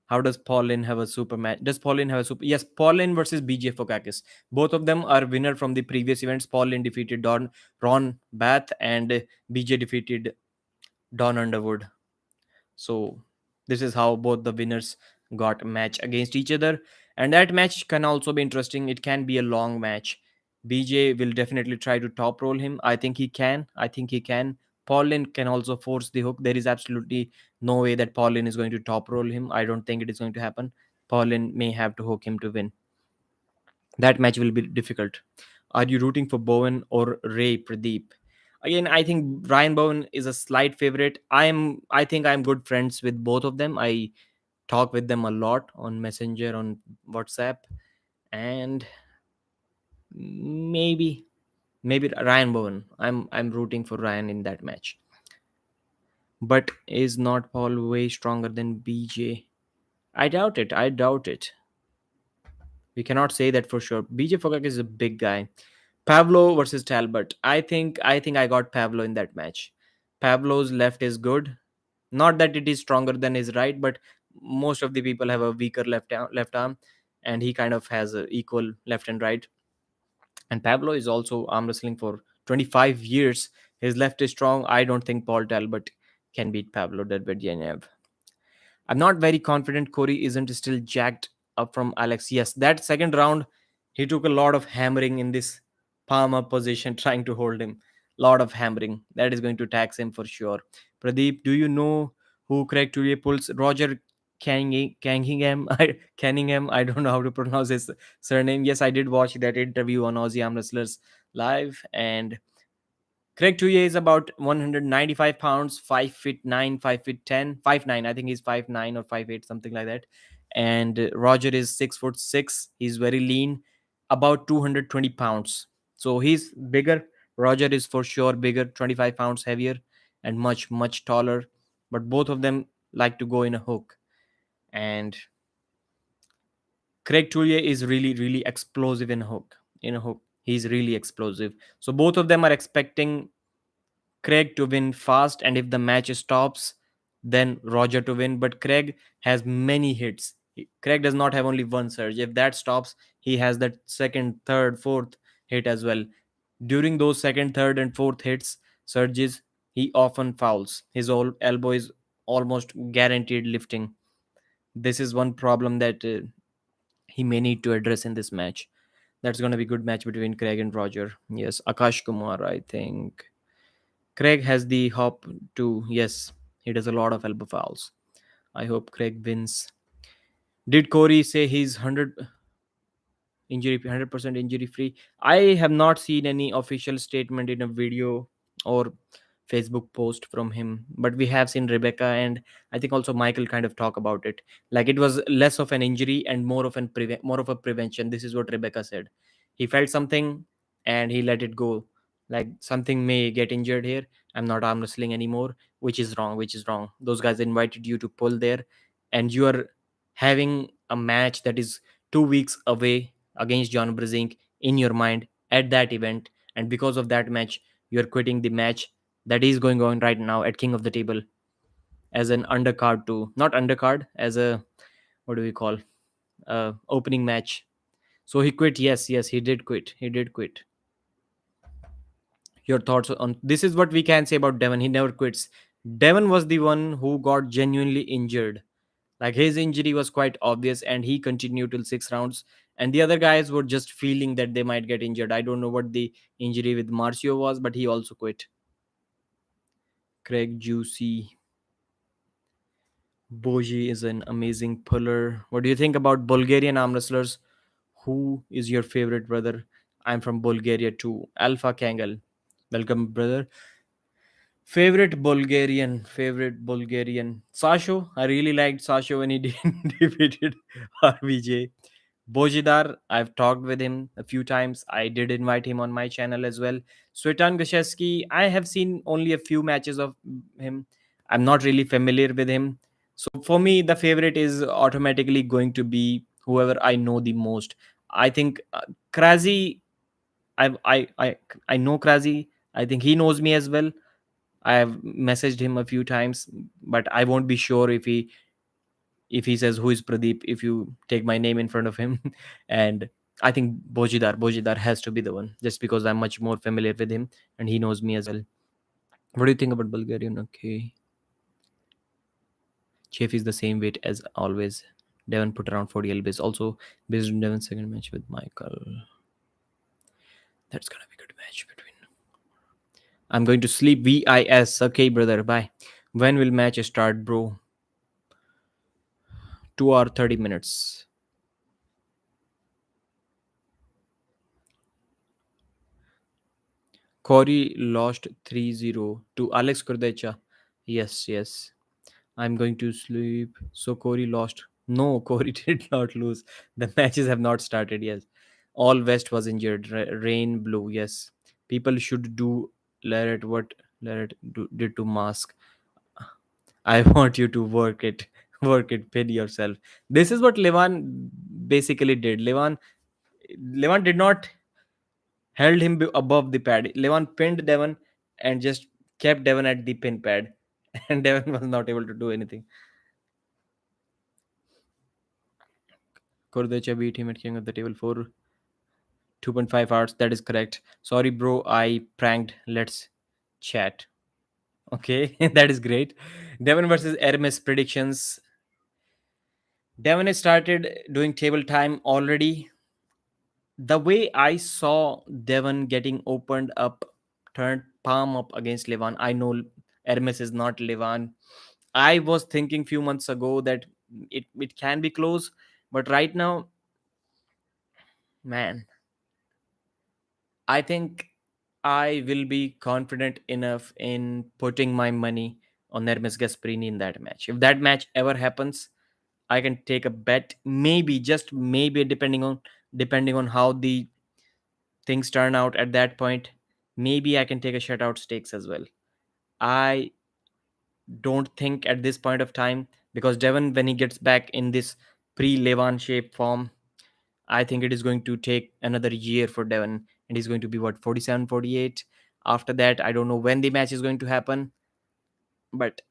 Speaker 1: How does Paulin have a super match? Does Paulin have a super? Yes, Paulin versus BJ Fokakis. Both of them are winner from the previous events. Paulin defeated Ron Bath, and BJ defeated Don Underwood. So this is how both the winners got a match against each other. And that match can also be interesting. It can be a long match. BJ will definitely try to top roll him. I think he can. I think he can. Paulin can also force the hook. There is absolutely no way that Paulin is going to top roll him. I don't think it is going to happen. Paulin may have to hook him to win. That match will be difficult. Are you rooting for Bowen or Ray, Pradeep? Again, I think Ryan Bowen is a slight favorite. I think I'm good friends with both of them. I talk with them a lot on Messenger, on WhatsApp, and maybe Ryan Bowen. I'm rooting for Ryan in that match. But is not Paul way stronger than BJ? I doubt it. I doubt it. We cannot say that for sure. BJ Fogak is a big guy. Pavlo versus Talbot. I think I got Pavlo in that match. Pavlo's left is good. Not that it is stronger than his right, but most of the people have a weaker left arm, and he kind of has a equal left and right. And Pablo is also arm wrestling for 25 years. His left is strong. I don't think Paul Talbot can beat Pablo Derdbedyev. I'm not very confident Corey isn't still jacked up from Alex. Yes, that second round, he took a lot of hammering in this palm up position, trying to hold him. Lot of hammering. That is going to tax him for sure. Pradeep, do you know who Craig Tullier pulls? Roger Canningham. Canningham. I don't know how to pronounce his surname. Yes, I did watch that interview on Aussie Arm Wrestlers Live, and Craig Touye is about 195 pounds, 5 feet 9, 5 feet 10, 5'9". I think he's 5'9" or 5'8", something like that. And Roger is 6 foot 6. He's very lean, about 220 pounds. So he's bigger. Roger is for sure bigger, 25 pounds heavier, and much, much taller. But both of them like to go in a hook. And Craig Touye is really, really explosive in a hook. In a hook, he's really explosive. So both of them are expecting Craig to win fast, and if the match stops, then Roger to win. But Craig has many hits. Craig does not have only one surge. If that stops, he has that second, third, fourth hit as well. During those second, third, and fourth hits, surges, he often fouls. His elbow is almost guaranteed lifting. This is one problem that he may need to address in this match. That's going to be good match between Craig and Roger. Yes, Akash Kumar, I think. Craig has the hop too. Yes, he does a lot of elbow fouls. I hope Craig wins. Did Corey say he's 100% injury free? I have not seen any official statement in a video or Facebook post from him, but we have seen Rebecca and I think also Michael kind of talk about it. Like it was less of an injury and more of a prevention. This is what Rebecca said. He felt something and he let it go. Like something may get injured here. I'm not arm wrestling anymore, which is wrong. Which is wrong. Those guys invited you to pull there, and you are having a match that is 2 weeks away against John Brzenk in your mind at that event, and because of that match, you're quitting the match that is going on right now at King of the Table as an undercard to not undercard as a what do we call opening match. So he quit. Yes, yes, he did quit. He did quit. Your thoughts on this is what we can say about Devon. He never quits. Devon was the one who got genuinely injured. Like his injury was quite obvious and he continued till 6 rounds. And the other guys were just feeling that they might get injured. I don't know what the injury with Marcio was, but he also quit. Craig Juicy. Boji is an amazing puller. What do you think about Bulgarian arm wrestlers? Who is your favorite, brother? I'm from Bulgaria too. Alpha Kangal. Welcome, brother. Favorite Bulgarian. Sasho. I really liked Sasho when he defeated RVJ. Bojidar, I've talked with him a few times. I did invite him on my channel as well. Svetan Gashevsky, I have seen only a few matches of him. I'm not really familiar with him. So for me, the favorite is automatically going to be whoever I know the most. I think Krazi, I, I, I, I know Krazi. I think he knows me as well. I have messaged him a few times, but I won't be sure if he says who is Pradeep if you take my name in front of him. And I think Bojidar has to be the one just because I'm much more familiar with him and he knows me as well. What do you think about Bulgarian? Okay. Chef is the same weight as always. Devon put around 40 lbs. Also, based on Devon's second match with Michael. That's gonna be a good match between. I'm going to sleep. VIS. Okay, brother. Bye. When will match start, bro? 2 hour 30 minutes. Corey lost 3-0 to Alex Kurdecha. Yes, yes. I'm going to sleep. So Corey lost. No, Corey did not lose. The matches have not started yet. All West was injured. Rain blew. Yes. People should do Larret what Larret did to Mask. I want you to work it. Work it. Pin yourself. This is what Levan basically did. Levan did not held him above the pad. Levan pinned Devon and just kept Devon at the pin pad, and Devon was not able to do anything. Kordecha beat him at King of the Table for 2.5 hours. That is correct. Sorry, bro. I pranked. Let's chat. Okay, that is great. Devon versus Hermes predictions. Devon has started doing table time already. The way I saw Devon getting opened up, turned palm up against Levan, I know Hermes is not Levan. I was thinking few months ago that it can be close, but right now, man, I think I will be confident enough in putting my money on Hermes Gasparini in that match. If that match ever happens, I can take a bet. Maybe, just maybe, depending on how the things turn out at that point, maybe I can take a shutout stakes as well. I don't think at this point of time because Devon, when he gets back in this pre-Levan shape form, I think it is going to take another year for Devon, and he's going to be what 47, 48. After that, I don't know when the match is going to happen, but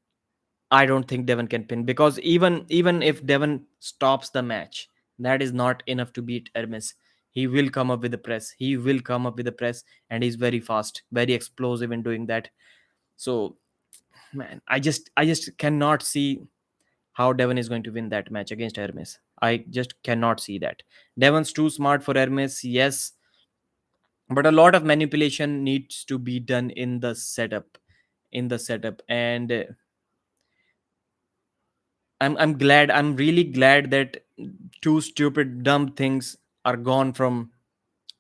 Speaker 1: I don't think Devon can pin because even if Devon stops the match, that is not enough to beat Hermes. He will come up with the press. He will come up with the press, and he's very fast, very explosive in doing that. So, man, I just cannot see how Devon is going to win that match against Hermes. I just cannot see that. Devon's too smart for Hermes, yes, but a lot of manipulation needs to be done in the setup. And I'm glad. I'm really glad that two stupid dumb things are gone from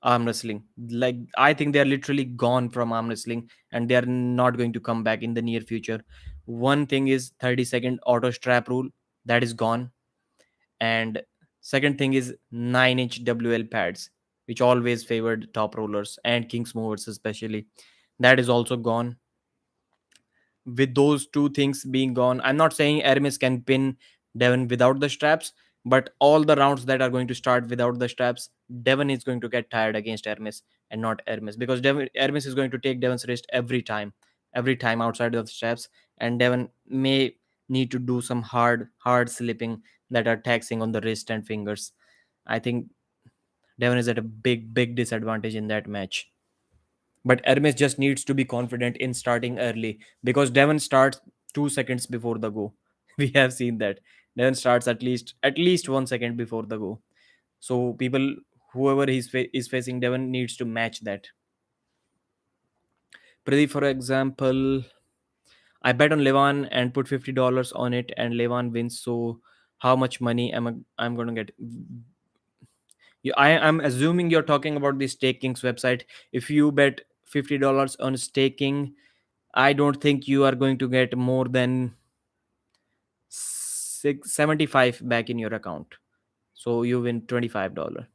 Speaker 1: arm wrestling. Like, I think they are literally gone from arm wrestling, and they are not going to come back in the near future. One thing is 30-second auto strap rule, that is gone. And second thing is 9-inch WL pads, which always favored top rollers and kings movers especially. That is also gone. With those two things being gone, I'm not saying Hermes can pin Devon without the straps, but all the rounds that are going to start without the straps, Devon is going to get tired against Hermes, and not Hermes, because Hermes is going to take Devon's wrist every time outside of the straps, and Devon may need to do some hard slipping that are taxing on the wrist and fingers. I think Devon is at a big disadvantage in that match. But Hermes just needs to be confident in starting early, because Devon starts 2 seconds before the go. We have seen that Devon starts at least 1 second before the go. So people, whoever is facing Devon, needs to match that. Pradeep, for example, I bet on Levan and put $50 on it, and Levan wins. So how much money I'm gonna get? I'm assuming you're talking about the stakings website. If you bet $50 on staking, I don't think you are going to get more than 675 back in your account. So you win $25.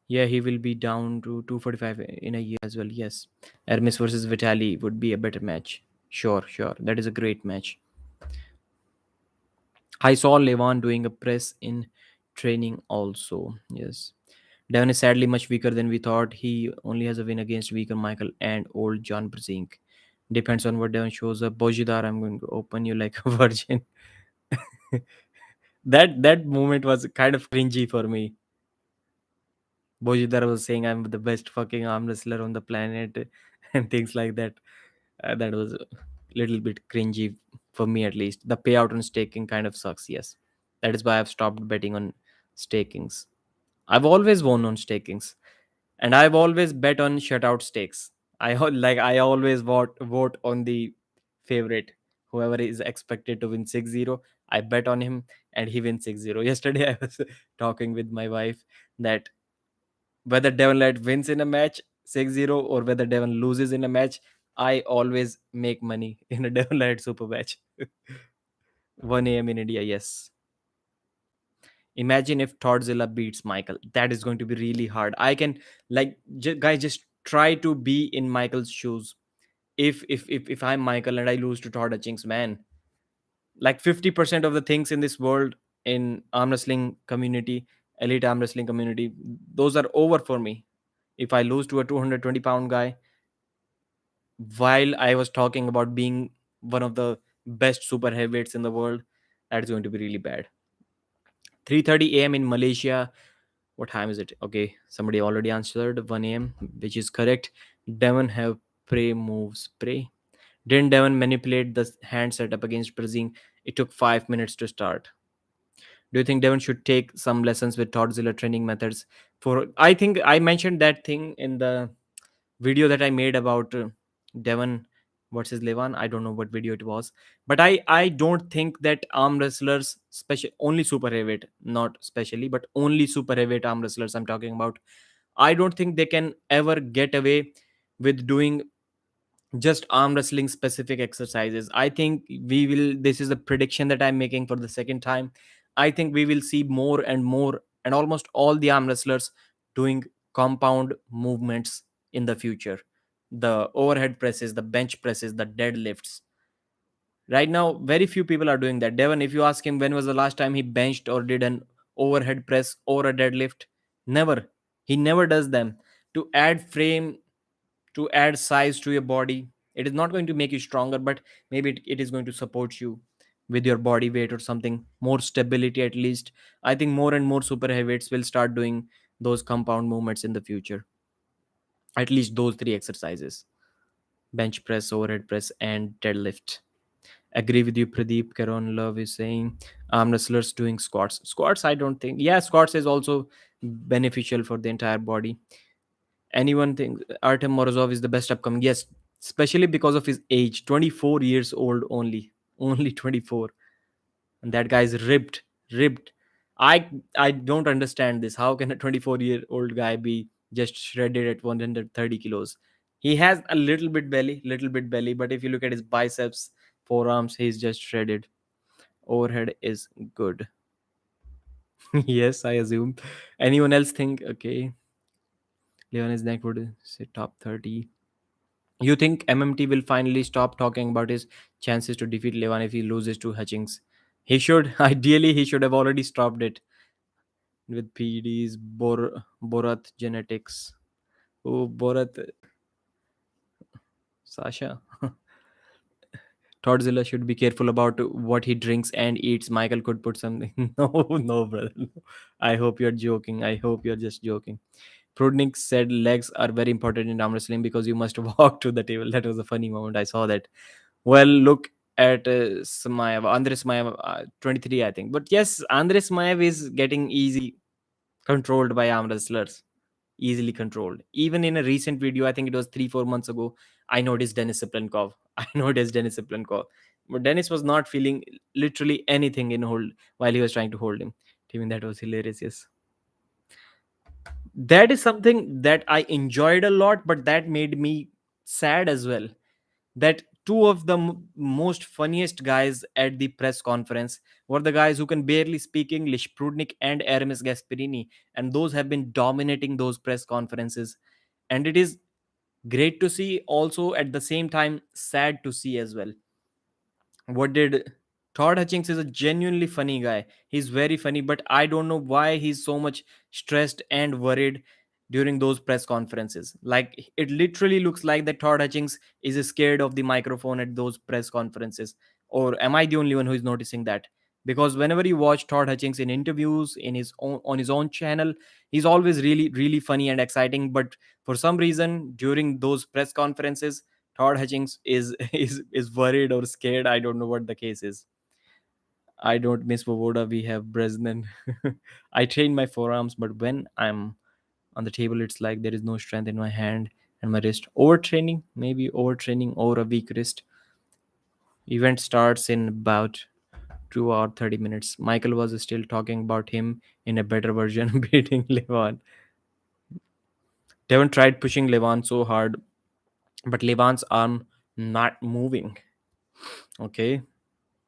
Speaker 1: Yeah, he will be down to 245 in a year as well. Yes. Hermes versus Vitali would be a better match. Sure. That is a great match. I saw Levan doing a press in training also. Yes. Devon is sadly much weaker than we thought. He only has a win against weaker Michael and old John Brzenk. Depends on what Devon shows up. Bojidar, I'm going to open you like a virgin. That moment was kind of cringy for me. Bojidar was saying I'm the best fucking arm wrestler on the planet and things like that. That was a little bit cringy for me at least. The payout on staking kind of sucks, yes. That is why I've stopped betting on stakings. I've always won on stakings, and I've always bet on shutout stakes. I always vote on the favorite, whoever is expected to win 6-0. I bet on him, and he wins 6-0. Yesterday I was talking with my wife that whether Devon Light wins in a match 6-0 or whether Devon loses in a match, I always make money in a Devon Light super match. 1 a.m. in India, yes. Imagine if Thodzilla beats Michael. That is going to be really hard. I can, like, guys, just try to be in Michael's shoes. If I'm Michael and I lose to Todd Hutchings, man, like 50% of the things in this world, in arm wrestling community, elite arm wrestling community, those are over for me. If I lose to a 220-pound guy, while I was talking about being one of the best super heavyweights in the world, that is going to be really bad. 3:30 a.m. in Malaysia. What time is it? Okay, somebody already answered 1 a.m., which is correct. Devon have prey moves. Prey. Didn't Devon manipulate the hand setup against Brzenk? It took 5 minutes to start. Do you think Devon should take some lessons with Todzilla training methods? For I think I mentioned that thing in the video that I made about Devon versus Levan. I don't know what video it was, but I don't think that arm wrestlers, special only super heavyweight, not specially, but only super heavyweight arm wrestlers I'm talking about. I don't think they can ever get away with doing just arm wrestling specific exercises. I think we will. This is a prediction that I'm making for the second time. I think we will see more and more, and almost all the arm wrestlers doing compound movements in the future. The overhead presses, the bench presses, the deadlifts. Right now, very few people are doing that. Devon, if you ask him when was the last time he benched or did an overhead press or a deadlift, never. He never does them. To add frame, to add size to your body, it is not going to make you stronger, but maybe it is going to support you. with your body weight or something, more stability at least. I think more and more super heavyweights will start doing those compound movements in the future. At least those three exercises: bench press, overhead press, and deadlift. Agree with you, Pradeep. Karon Love is saying arm wrestlers doing squats. Squats, I don't think. Yeah, squats is also beneficial for the entire body. Anyone think Artem Morozov is the best upcoming? Yes, especially because of his age, 24 years old only. Only 24. And that guy's ripped, ripped. I don't understand this. How can a 24-year-old guy be just shredded at 130 kilos? He has a little bit belly, but if you look at his biceps, forearms, he's just shredded. Overhead is good. Yes, I assume. Anyone else think? Okay, Leon is neck would say top 30. You think MMT will finally stop talking about his chances to defeat Levan if he loses to Hutchings? He should. Ideally, he should have already stopped it with PEDs, Borat genetics. Oh, Borat, Sasha. Todzilla should be careful about what he drinks and eats. Michael could put something. No, no, brother. No. I hope you're joking. I hope you're just joking. Prudnik said legs are very important in arm wrestling because you must walk to the table. That was a funny moment. I saw that. Well, look at Smaev, Andres Smaev, 23, I think. But yes, Andres Smaev is getting easy controlled by arm wrestlers. Easily controlled. Even in a recent video, I think it was 3 4 months ago, I noticed Denis Siplinkov. I noticed Denis Siplinkov. But Dennis was not feeling literally anything in hold while he was trying to hold him. Even that was hilarious, yes. That is something that I enjoyed a lot, but that made me sad as well. That two of the most funniest guys at the press conference were the guys who can barely speak English, Prudnik and Aramis Gasperini, and those have been dominating those press conferences. And it is great to see, also at the same time sad to see as well. What did Todd Hutchings is a genuinely funny guy. He's very funny, but I don't know why he's so much stressed and worried during those press conferences. Like it literally looks like that Todd Hutchings is scared of the microphone at those press conferences. Or am I the only one who is noticing that? Because whenever you watch Todd Hutchings in interviews in his own on his own channel, he's always really funny and exciting. But for some reason, during those press conferences, Todd Hutchings is is worried or scared. I don't know what the case is. I don't miss Vovoda. We have Brezhnev. I train my forearms, but when I'm on the table, it's like there is no strength in my hand and my wrist. Overtraining, maybe overtraining or a weak wrist. Event starts in about 2 or 30 minutes. Michael was still talking about him in a better version, beating Levan. Devon tried pushing Levan so hard, but Levan's arm not moving. Okay.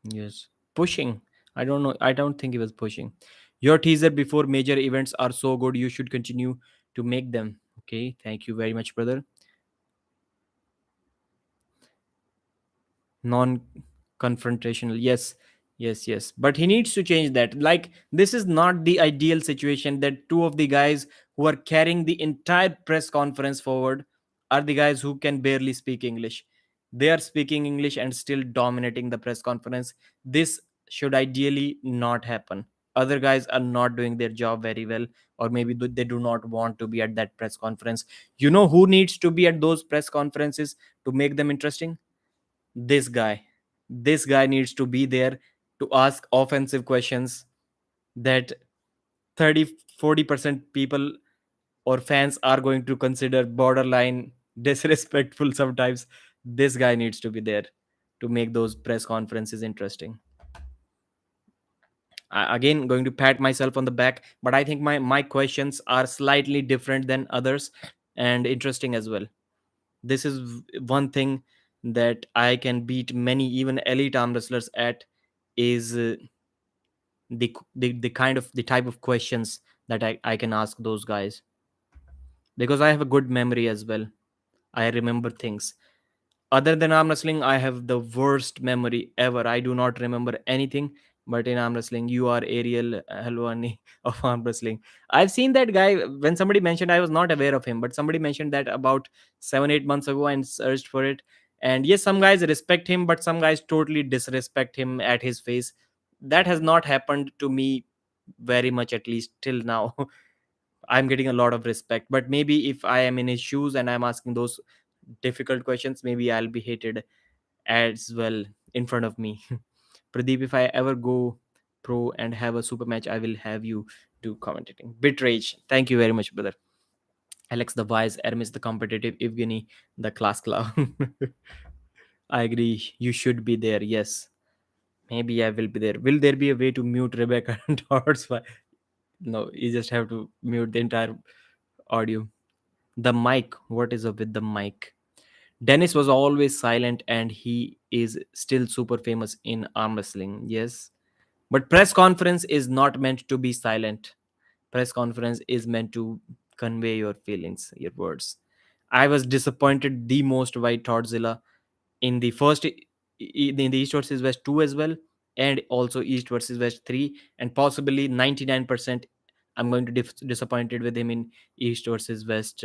Speaker 1: Yes. Pushing. I don't know. I don't think he was pushing. Your teaser before major events are so good. You should continue to make them. Okay. Thank you very much, brother. Non confrontational. Yes. Yes. Yes. But he needs to change that. Like, this is not the ideal situation that two of the guys who are carrying the entire press conference forward are the guys who can barely speak English. They are speaking English and still dominating the press conference. This should ideally not happen. Other guys are not doing their job very well, or maybe they do not want to be at that press conference. You know who needs to be at those press conferences to make them interesting? This guy. This guy needs to be there to ask offensive questions that 30 40% people or fans are going to consider borderline disrespectful sometimes. This guy needs to be there to make those press conferences interesting. Again, going to pat myself on the back, but I think my questions are slightly different than others and interesting as well. This is one thing that I can beat many even elite arm wrestlers at, is the kind of the type of questions that I can ask those guys, because I have a good memory as well. I remember things. Other than arm wrestling, I have the worst memory ever. I do not remember anything. But in arm wrestling, you are Ariel Helwani of arm wrestling. I've seen that guy. When somebody mentioned, I was not aware of him, but somebody mentioned that about 7 8 months ago and searched for it. And yes, some guys respect him, but some guys totally disrespect him at his face. That has not happened to me very much, at least till now. I'm getting a lot of respect, but maybe if I am in his shoes and I'm asking those difficult questions, maybe I'll be hated as well in front of me. Pradeep, if I ever go pro and have a super match, I will have you do commentating. Bitrage, thank you very much, brother. Alex the wise, Hermes the competitive, Evgeny the class clown. I agree. You should be there. Yes, maybe I will be there. Will there be a way to mute Rebecca and Todd's? No, you just have to mute the entire audio. The mic. What is up with the mic? Dennis was always silent, and he is still super famous in arm wrestling. Yes, but press conference is not meant to be silent. Press conference is meant to convey your feelings, your words. I was disappointed the most by Toddzilla in the in the East versus West 2 as well, and also East versus West 3, and possibly 99% I'm going to disappointed with him in East versus West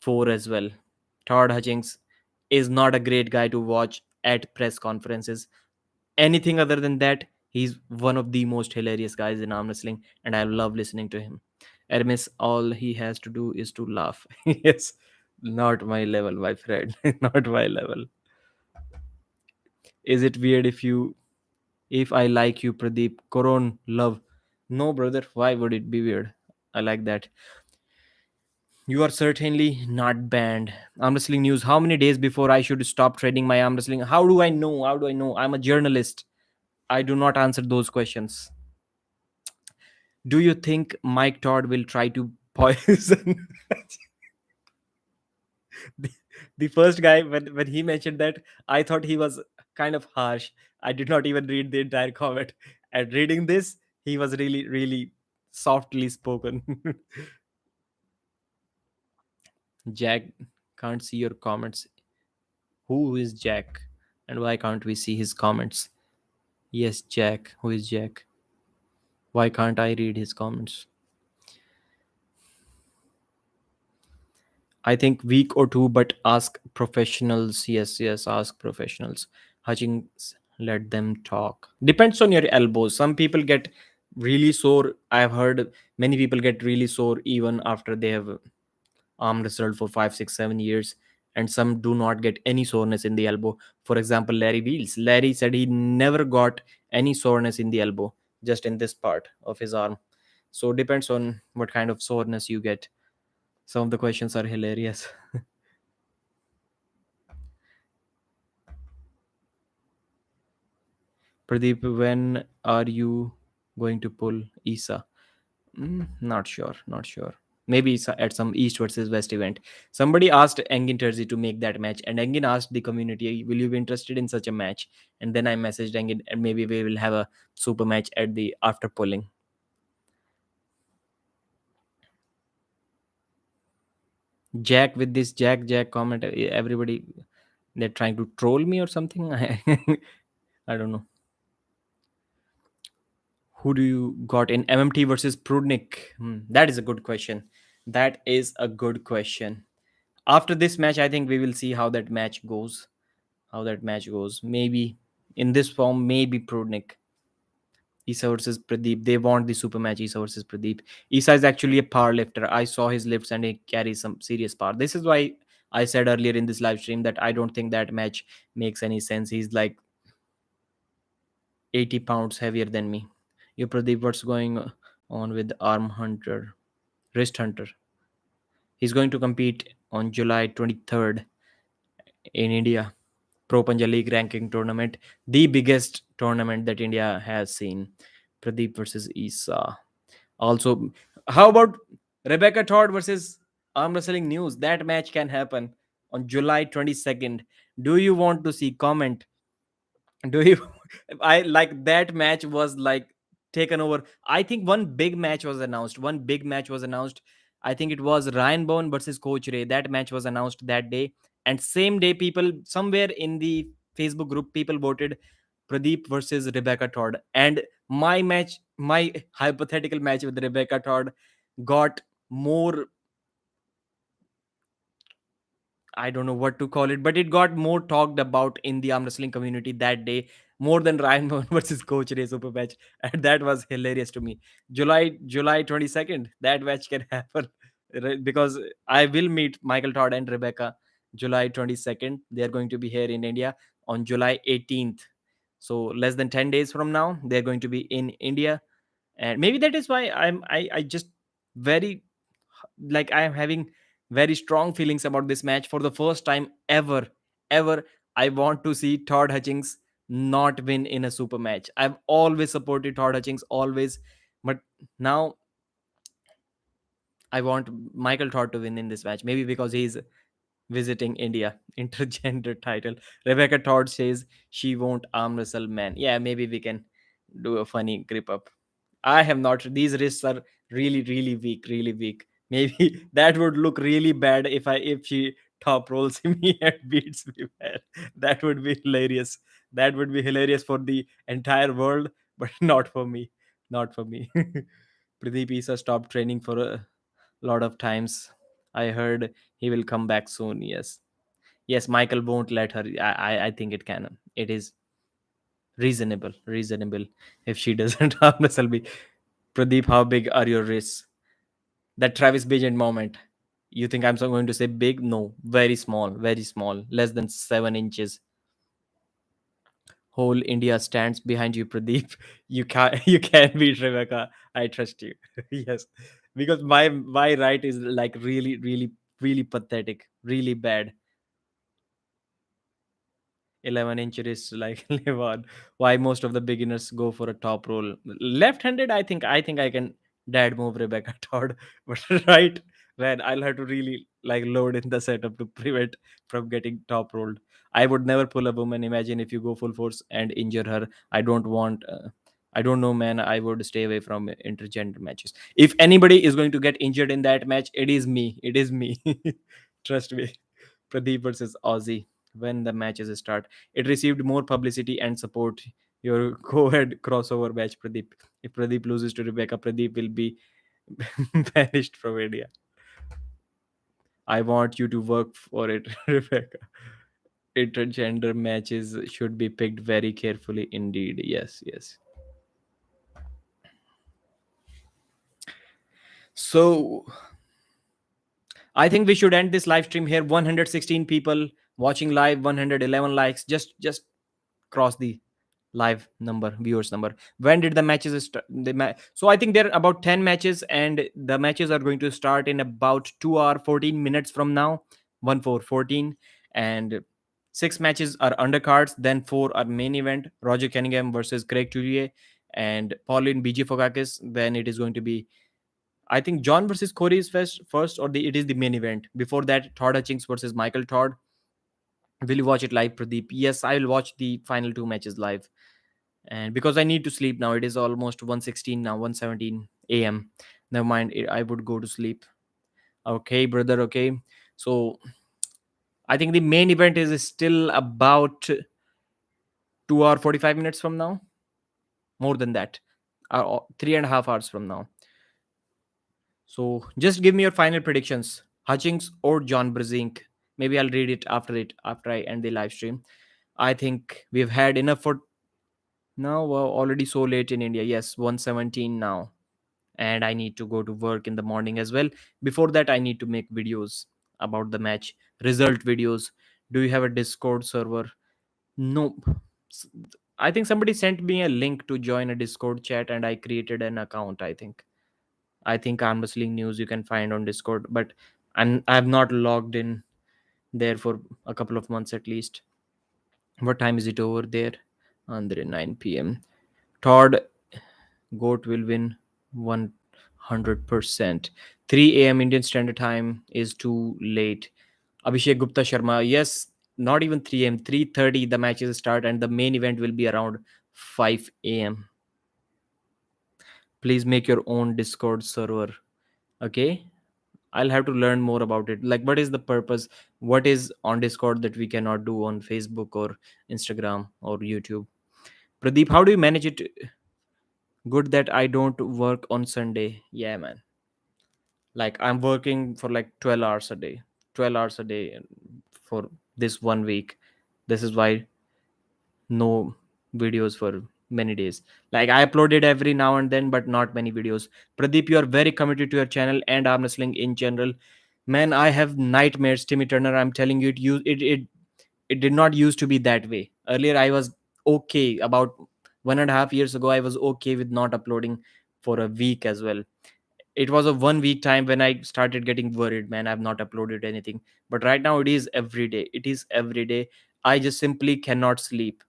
Speaker 1: 4 as well. Todd Hutchings is not a great guy to watch at press conferences. Anything other than that, he's one of the most hilarious guys in arm wrestling, and I love listening to him. Hermes, all he has to do is to laugh. Yes, not my level, my friend. Not my level. Is it weird if I like you, Pradeep? Coron love. No, brother. Why would it be weird? I like that. You are certainly not banned. Arm wrestling news. How many days before I should stop trading my arm wrestling? How do I know? How do I know? I'm a journalist. I do not answer those questions. Do you think Mike Todd will try to poison the, the first guy when he mentioned that? I thought he was kind of harsh. I did not even read the entire comment. And reading this, he was really, really softly spoken. Jack, can't see your comments. Who is Jack? And why can't we see his comments? Yes, Jack. Who is Jack? Why can't I read his comments? I think week or two, but ask professionals. Yes, yes, ask professionals. Hutchings, let them talk. Depends on your elbows. Some people get really sore. I've heard many people get really sore even after they have arm wrestled for 5, 6, 7 years, and some do not get any soreness in the elbow. For example, Larry Wheels. Larry said he never got any soreness in the elbow, just in this part of his arm. So depends on what kind of soreness you get. Some of the questions are hilarious. Pradeep, when are you going to pull Isa? Not sure, not sure. Maybe at some East versus West event. Somebody asked Engin Terzi to make that match, and Engin asked the community, "Will you be interested in such a match?" And then I messaged Engin, and maybe we will have a super match at the after polling. Jack with this Jack comment, everybody they're trying to troll me or something. I don't know. Who do you got in MMT versus Prudnik? That is a good question. That is a good question. After this match, I think we will see how that match goes. How that match goes. Maybe in this form, maybe Prudnik. Isa versus Pradeep. They want the super match. Isa versus Pradeep. Isa is actually a power lifter. I saw his lifts and he carries some serious power. This is why I said earlier in this live stream that I don't think that match makes any sense. He's like 80 pounds heavier than me. You, Pradeep, what's going on with Arm Hunter? Wrist Hunter. He's going to compete on July 23rd in India. Pro Punja League ranking tournament, the biggest tournament that India has seen. Pradeep versus Isa. Also, how about Rebecca Todd versus Arm Wrestling News? That match can happen on July 22nd. Do you want to see? Comment. Do you? I like that match was like taken over. I think one big match was announced. One big match was announced. I think it was Ryan Bourne versus Coach Ray. That match was announced that day, and same day, people somewhere in the Facebook group, people voted Pradeep versus Rebecca Todd, and my match, my hypothetical match with Rebecca Todd, got more. I don't know what to call it, but it got more talked about in the arm wrestling community that day, more than Ryan Mohan versus Coach Ray super match, and that was hilarious to me. July 22nd, that match can happen, right? Because I will meet Michael Todd and Rebecca July 22nd. They are going to be here in India on July 18th. So less than 10 days from now, they're going to be in India, and maybe that is why I just very, like, I am having very strong feelings about this match. For the first time ever, I want to see Todd Hutchings not win in a super match. I've always supported Todd Hutchings, always, but now I want Michael Todd to win in this match, maybe because he's visiting India. Intergender title. Rebecca Todd says she won't arm wrestle man. Yeah, maybe we can do a funny grip up. I have not. These wrists are really, really weak, really weak. Maybe that would look really bad if she top rolls me and beats me bad. That would be hilarious. That would be hilarious for the entire world, but not for me. Not for me. Pradeep Isa stopped training for a lot of times. I heard he will come back soon. Yes, yes. Michael won't let her. I think it can. It is reasonable if she doesn't arm wrestle me. Pradeep, how big are your wrists? That Travis Bigent moment. You think I'm so going to say big? No, very small, less than 7 inches. Whole India stands behind you, Pradeep. You can you can beat Rebecca. I trust you. Yes, because my right is like really, really, really pathetic, really bad. 11 inch wrist like live on. Why most of the beginners go for a top roll left-handed? I think I can dad move Rebecca Todd, but right, man, I'll have to really like load in the setup to prevent from getting top rolled. I would never pull a woman. Imagine if you go full force and injure her. I don't know, man. I would stay away from intergender matches. If anybody is going to get injured in that match, it is me. Trust me. Pradeep versus Aussie. When the matches start, it received more publicity and support. Your co-ed crossover match, Pradeep. If Pradeep loses to Rebecca, Pradeep will be banished from India. I want you to work for it, Rebecca. Intergender matches should be picked very carefully indeed. Yes, yes. So I think we should end this live stream here. 116 people watching live, 111 likes. Just cross the live number, viewers number. When did the matches start? So I think there are about 10 matches, and the matches are going to start in about 2 hour 14 minutes from now. 1 4 14, and 6 matches are undercards, then 4 are main event. Roger Cunningham versus Craig Turie and Pauline BG Fogakis. Then it is going to be, I think, John versus Corey is first, or it is the main event. Before that, Todd Hutchings versus Michael Todd. Will you watch it live, Pradeep? Yes, I will watch the final 2 matches live. And because I need to sleep now, it is almost 1:16 now, 1:17 a.m. Never mind, I would go to sleep. Okay, brother. Okay, so I think the main event is still about 2 hour 45 minutes from now. More than that, 3.5 hours from now. So just give me your final predictions, Hutchings or John Brzenk. Maybe I'll read it after I end the live stream. I think we've had enough for now. Already so late in India. Yes, 1:17 now, and I need to go to work in the morning as well. Before that, I need to make videos about the match, result videos. Do you have a Discord server? Nope. S- I think somebody sent me a link to join a Discord chat, and I created an account. I think Arm Wrestling News you can find on Discord, but I've not logged in there for a couple of months at least. What time is it over there? Under 9 p.m. Todd Goat will win 100%. 3 a.m. Indian Standard Time is too late. Abhishek Gupta Sharma, yes, not even 3 a.m. 3:30 the matches start, and the main event will be around 5 a.m. Please make your own Discord server. Okay, I'll have to learn more about it. Like, what is the purpose? What is on Discord that we cannot do on Facebook or Instagram or YouTube? Pradeep, how do you manage it? Good that I don't work on Sunday. Yeah, man. Like, I'm working for like 12 hours a day. 12 hours a day. for this 1 week. This is why no videos for many days. Like I uploaded every now and then, but not many videos. Pradeep, you are very committed to your channel and arm wrestling in general. Man, I have nightmares, Timmy Turner. I'm telling you, it did not used to be that way. Earlier, I was okay. About 1.5 years ago, I was okay with not uploading for a week as well. It was a 1 week time when I started getting worried. Man, I've not uploaded anything. But right now, it is every day. It is every day. I just simply cannot sleep.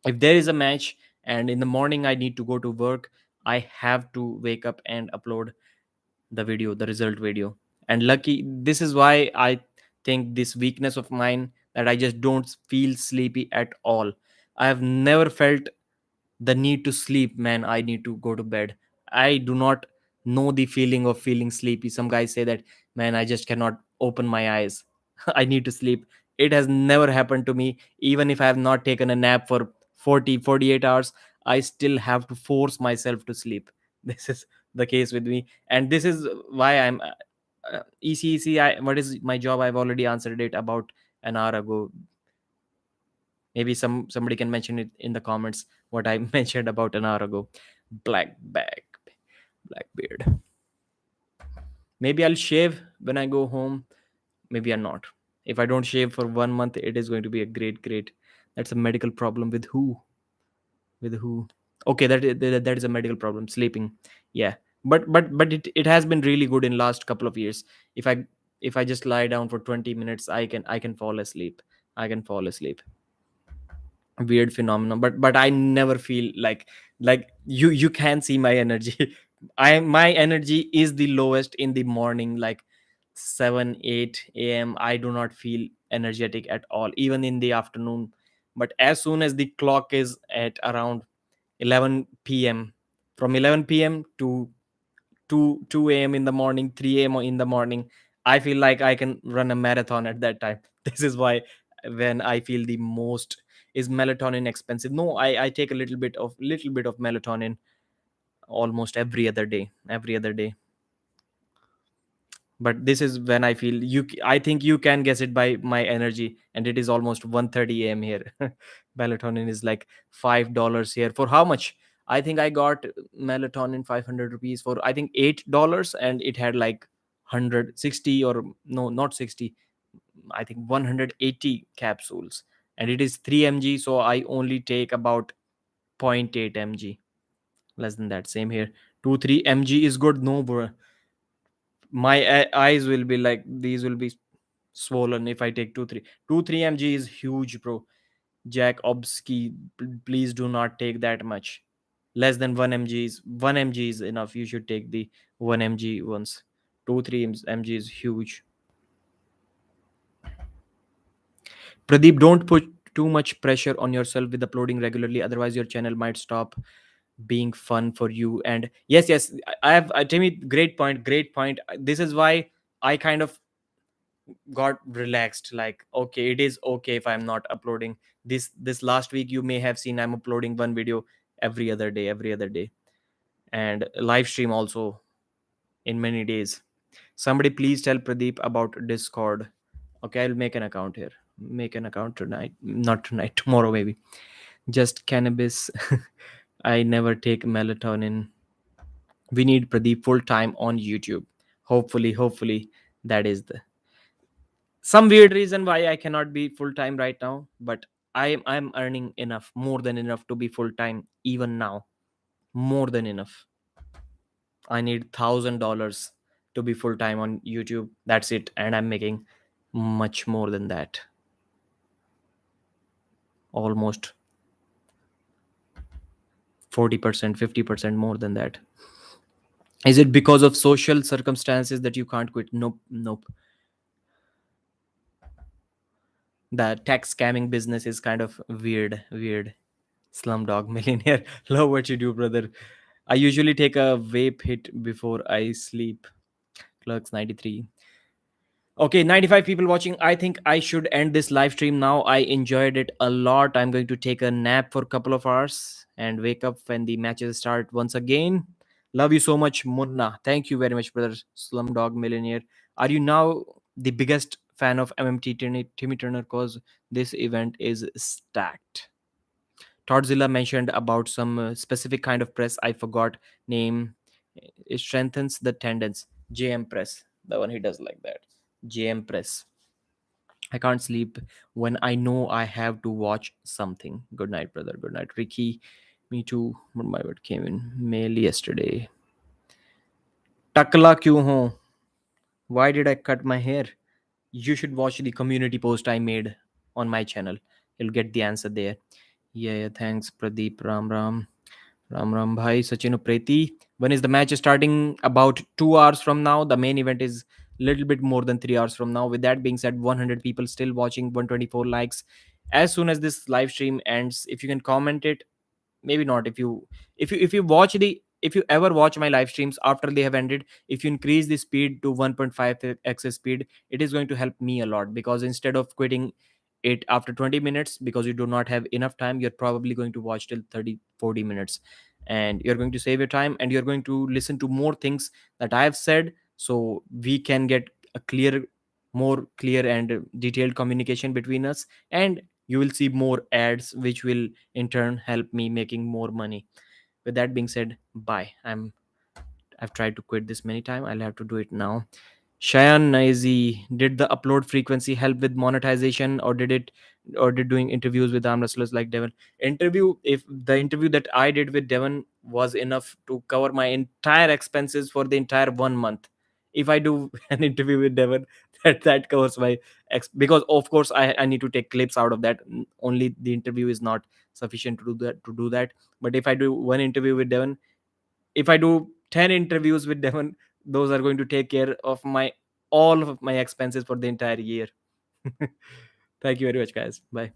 Speaker 1: If there is a match and in the morning I need to go to work, I have to wake up and upload the video, the result video. And lucky, this is why I think this weakness of mine, that I just don't feel sleepy at all. I have never felt the need to sleep. Man, I need to go to bed. I do not know the feeling of feeling sleepy. Some guys say that, man, I just cannot open my eyes. I need to sleep. It has never happened to me. Even if I have not taken a nap for 48 hours, I still have to force myself to sleep. This is the case with me, and this is why I'm ECEC. What is my job? I've already answered it about an hour ago. Maybe somebody can mention it in the comments what I mentioned about an hour ago. Black bag, black beard. Maybe I'll shave when I go home. Maybe I'm not. If I don't shave for 1 month, it is going to be a great. That's a medical problem with who? With who? Okay, that is a medical problem. Sleeping. Yeah, but it has been really good in last couple of years. If I just lie down for 20 minutes, I can fall asleep. I can fall asleep. Weird phenomenon, but I never feel like you can see my energy. My energy is the lowest in the morning, like 7 8 a.m. I do not feel energetic at all, even in the afternoon. But as soon as the clock is at around 11 p.m., from 11 p.m. to 2 a.m. in the morning, 3 a.m. in the morning, I feel like I can run a marathon at that time. This is why when I feel the most, is melatonin expensive? No, I take a little bit of melatonin almost every other day. But this is when I feel I think you can guess it by my energy, and it is almost 1:30 a.m. here. Melatonin is like $5 here. For how much? I think I got melatonin 500 rupees for, I think, $8, and it had like 160, or no, not 60, I think 180 capsules, and it is 3 mg, so I only take about point 0.8 mg, less than that. Same here. 2 3 mg is good. No, bro, my eyes will be like, these will be swollen if I take 2 3 mg is huge, bro. Jack Obsky, please do not take that much. Less than 1 mg is enough. You should take the 1 mg once. 2 3 mg is huge. Pradeep, don't put too much pressure on yourself with uploading regularly, otherwise your channel might stop being fun for you. And yes, I have, Timmy, great point. This is why I kind of got relaxed. Like, okay, it is okay if I'm not uploading. This last week, you may have seen I'm uploading one video every other day, and live stream also in many days. Somebody please tell Pradeep about Discord. Okay, I'll make an account here. Make an account tonight. Not tonight, tomorrow maybe. Just cannabis. I never take melatonin. We need Pradeep full time on YouTube. Hopefully, that is the some weird reason why I cannot be full time right now. But I'm earning enough, more than enough to be full time even now. More than enough. I need $1,000 to be full time on YouTube. That's it, and I'm making much more than that. Almost 40%, 50% more than that. Is it because of social circumstances that you can't quit? Nope. The tax scamming business is kind of weird. Slumdog Millionaire. Love what you do, brother. I usually take a vape hit before I sleep. Clerks 93. Okay, 95 people watching. I think I should end this live stream now. I enjoyed it a lot. I'm going to take a nap for a couple of hours and wake up when the matches start once again. Love you so much, Munna. Thank you very much, brother. Slumdog Millionaire. Are you now the biggest fan of Timmy Turner, cause this event is stacked. Todzilla mentioned about some specific kind of press. I forgot name. It strengthens the tendons. JM press, the one he does like that. JM press. I can't sleep when I know I have to watch something. Good night, brother. Good night, Ricky. Me too. But my word came in mail yesterday. Takla kyun ho? Why did I cut my hair? You should watch the community post I made on my channel. You'll get the answer there. Yeah, thanks, Pradeep. Ram Ram. Ram Ram Bhai, Sachin Upreti. When is the match starting? About 2 hours from now. The main event is little bit more than 3 hours from now. With that being said, 100 people still watching, 124 likes. As soon as this live stream ends, if you can comment it, maybe not. If you watch the if you ever watch my live streams after they have ended, if you increase the speed to 1.5x speed, it is going to help me a lot, because instead of quitting it after 20 minutes because you do not have enough time, you're probably going to watch till 30-40 minutes, and you're going to save your time, and you're going to listen to more things that I have said, so we can get a more clear and detailed communication between us, and you will see more ads which will in turn help me making more money. With that being said, bye. I've tried to quit this many times, I'll have to do it now. Shayan Naizi, did the upload frequency help with monetization, or did doing interviews with arm wrestlers like Devon? If the interview that I did with Devon was enough to cover my entire expenses for the entire 1 month. If I do an interview with Devon, that covers my because of course I need to take clips out of that. Only the interview is not sufficient to do that. But if I do one interview with Devon, if I do 10 interviews with Devon, those are going to take care of my all of my expenses for the entire year. Thank you very much, guys. Bye.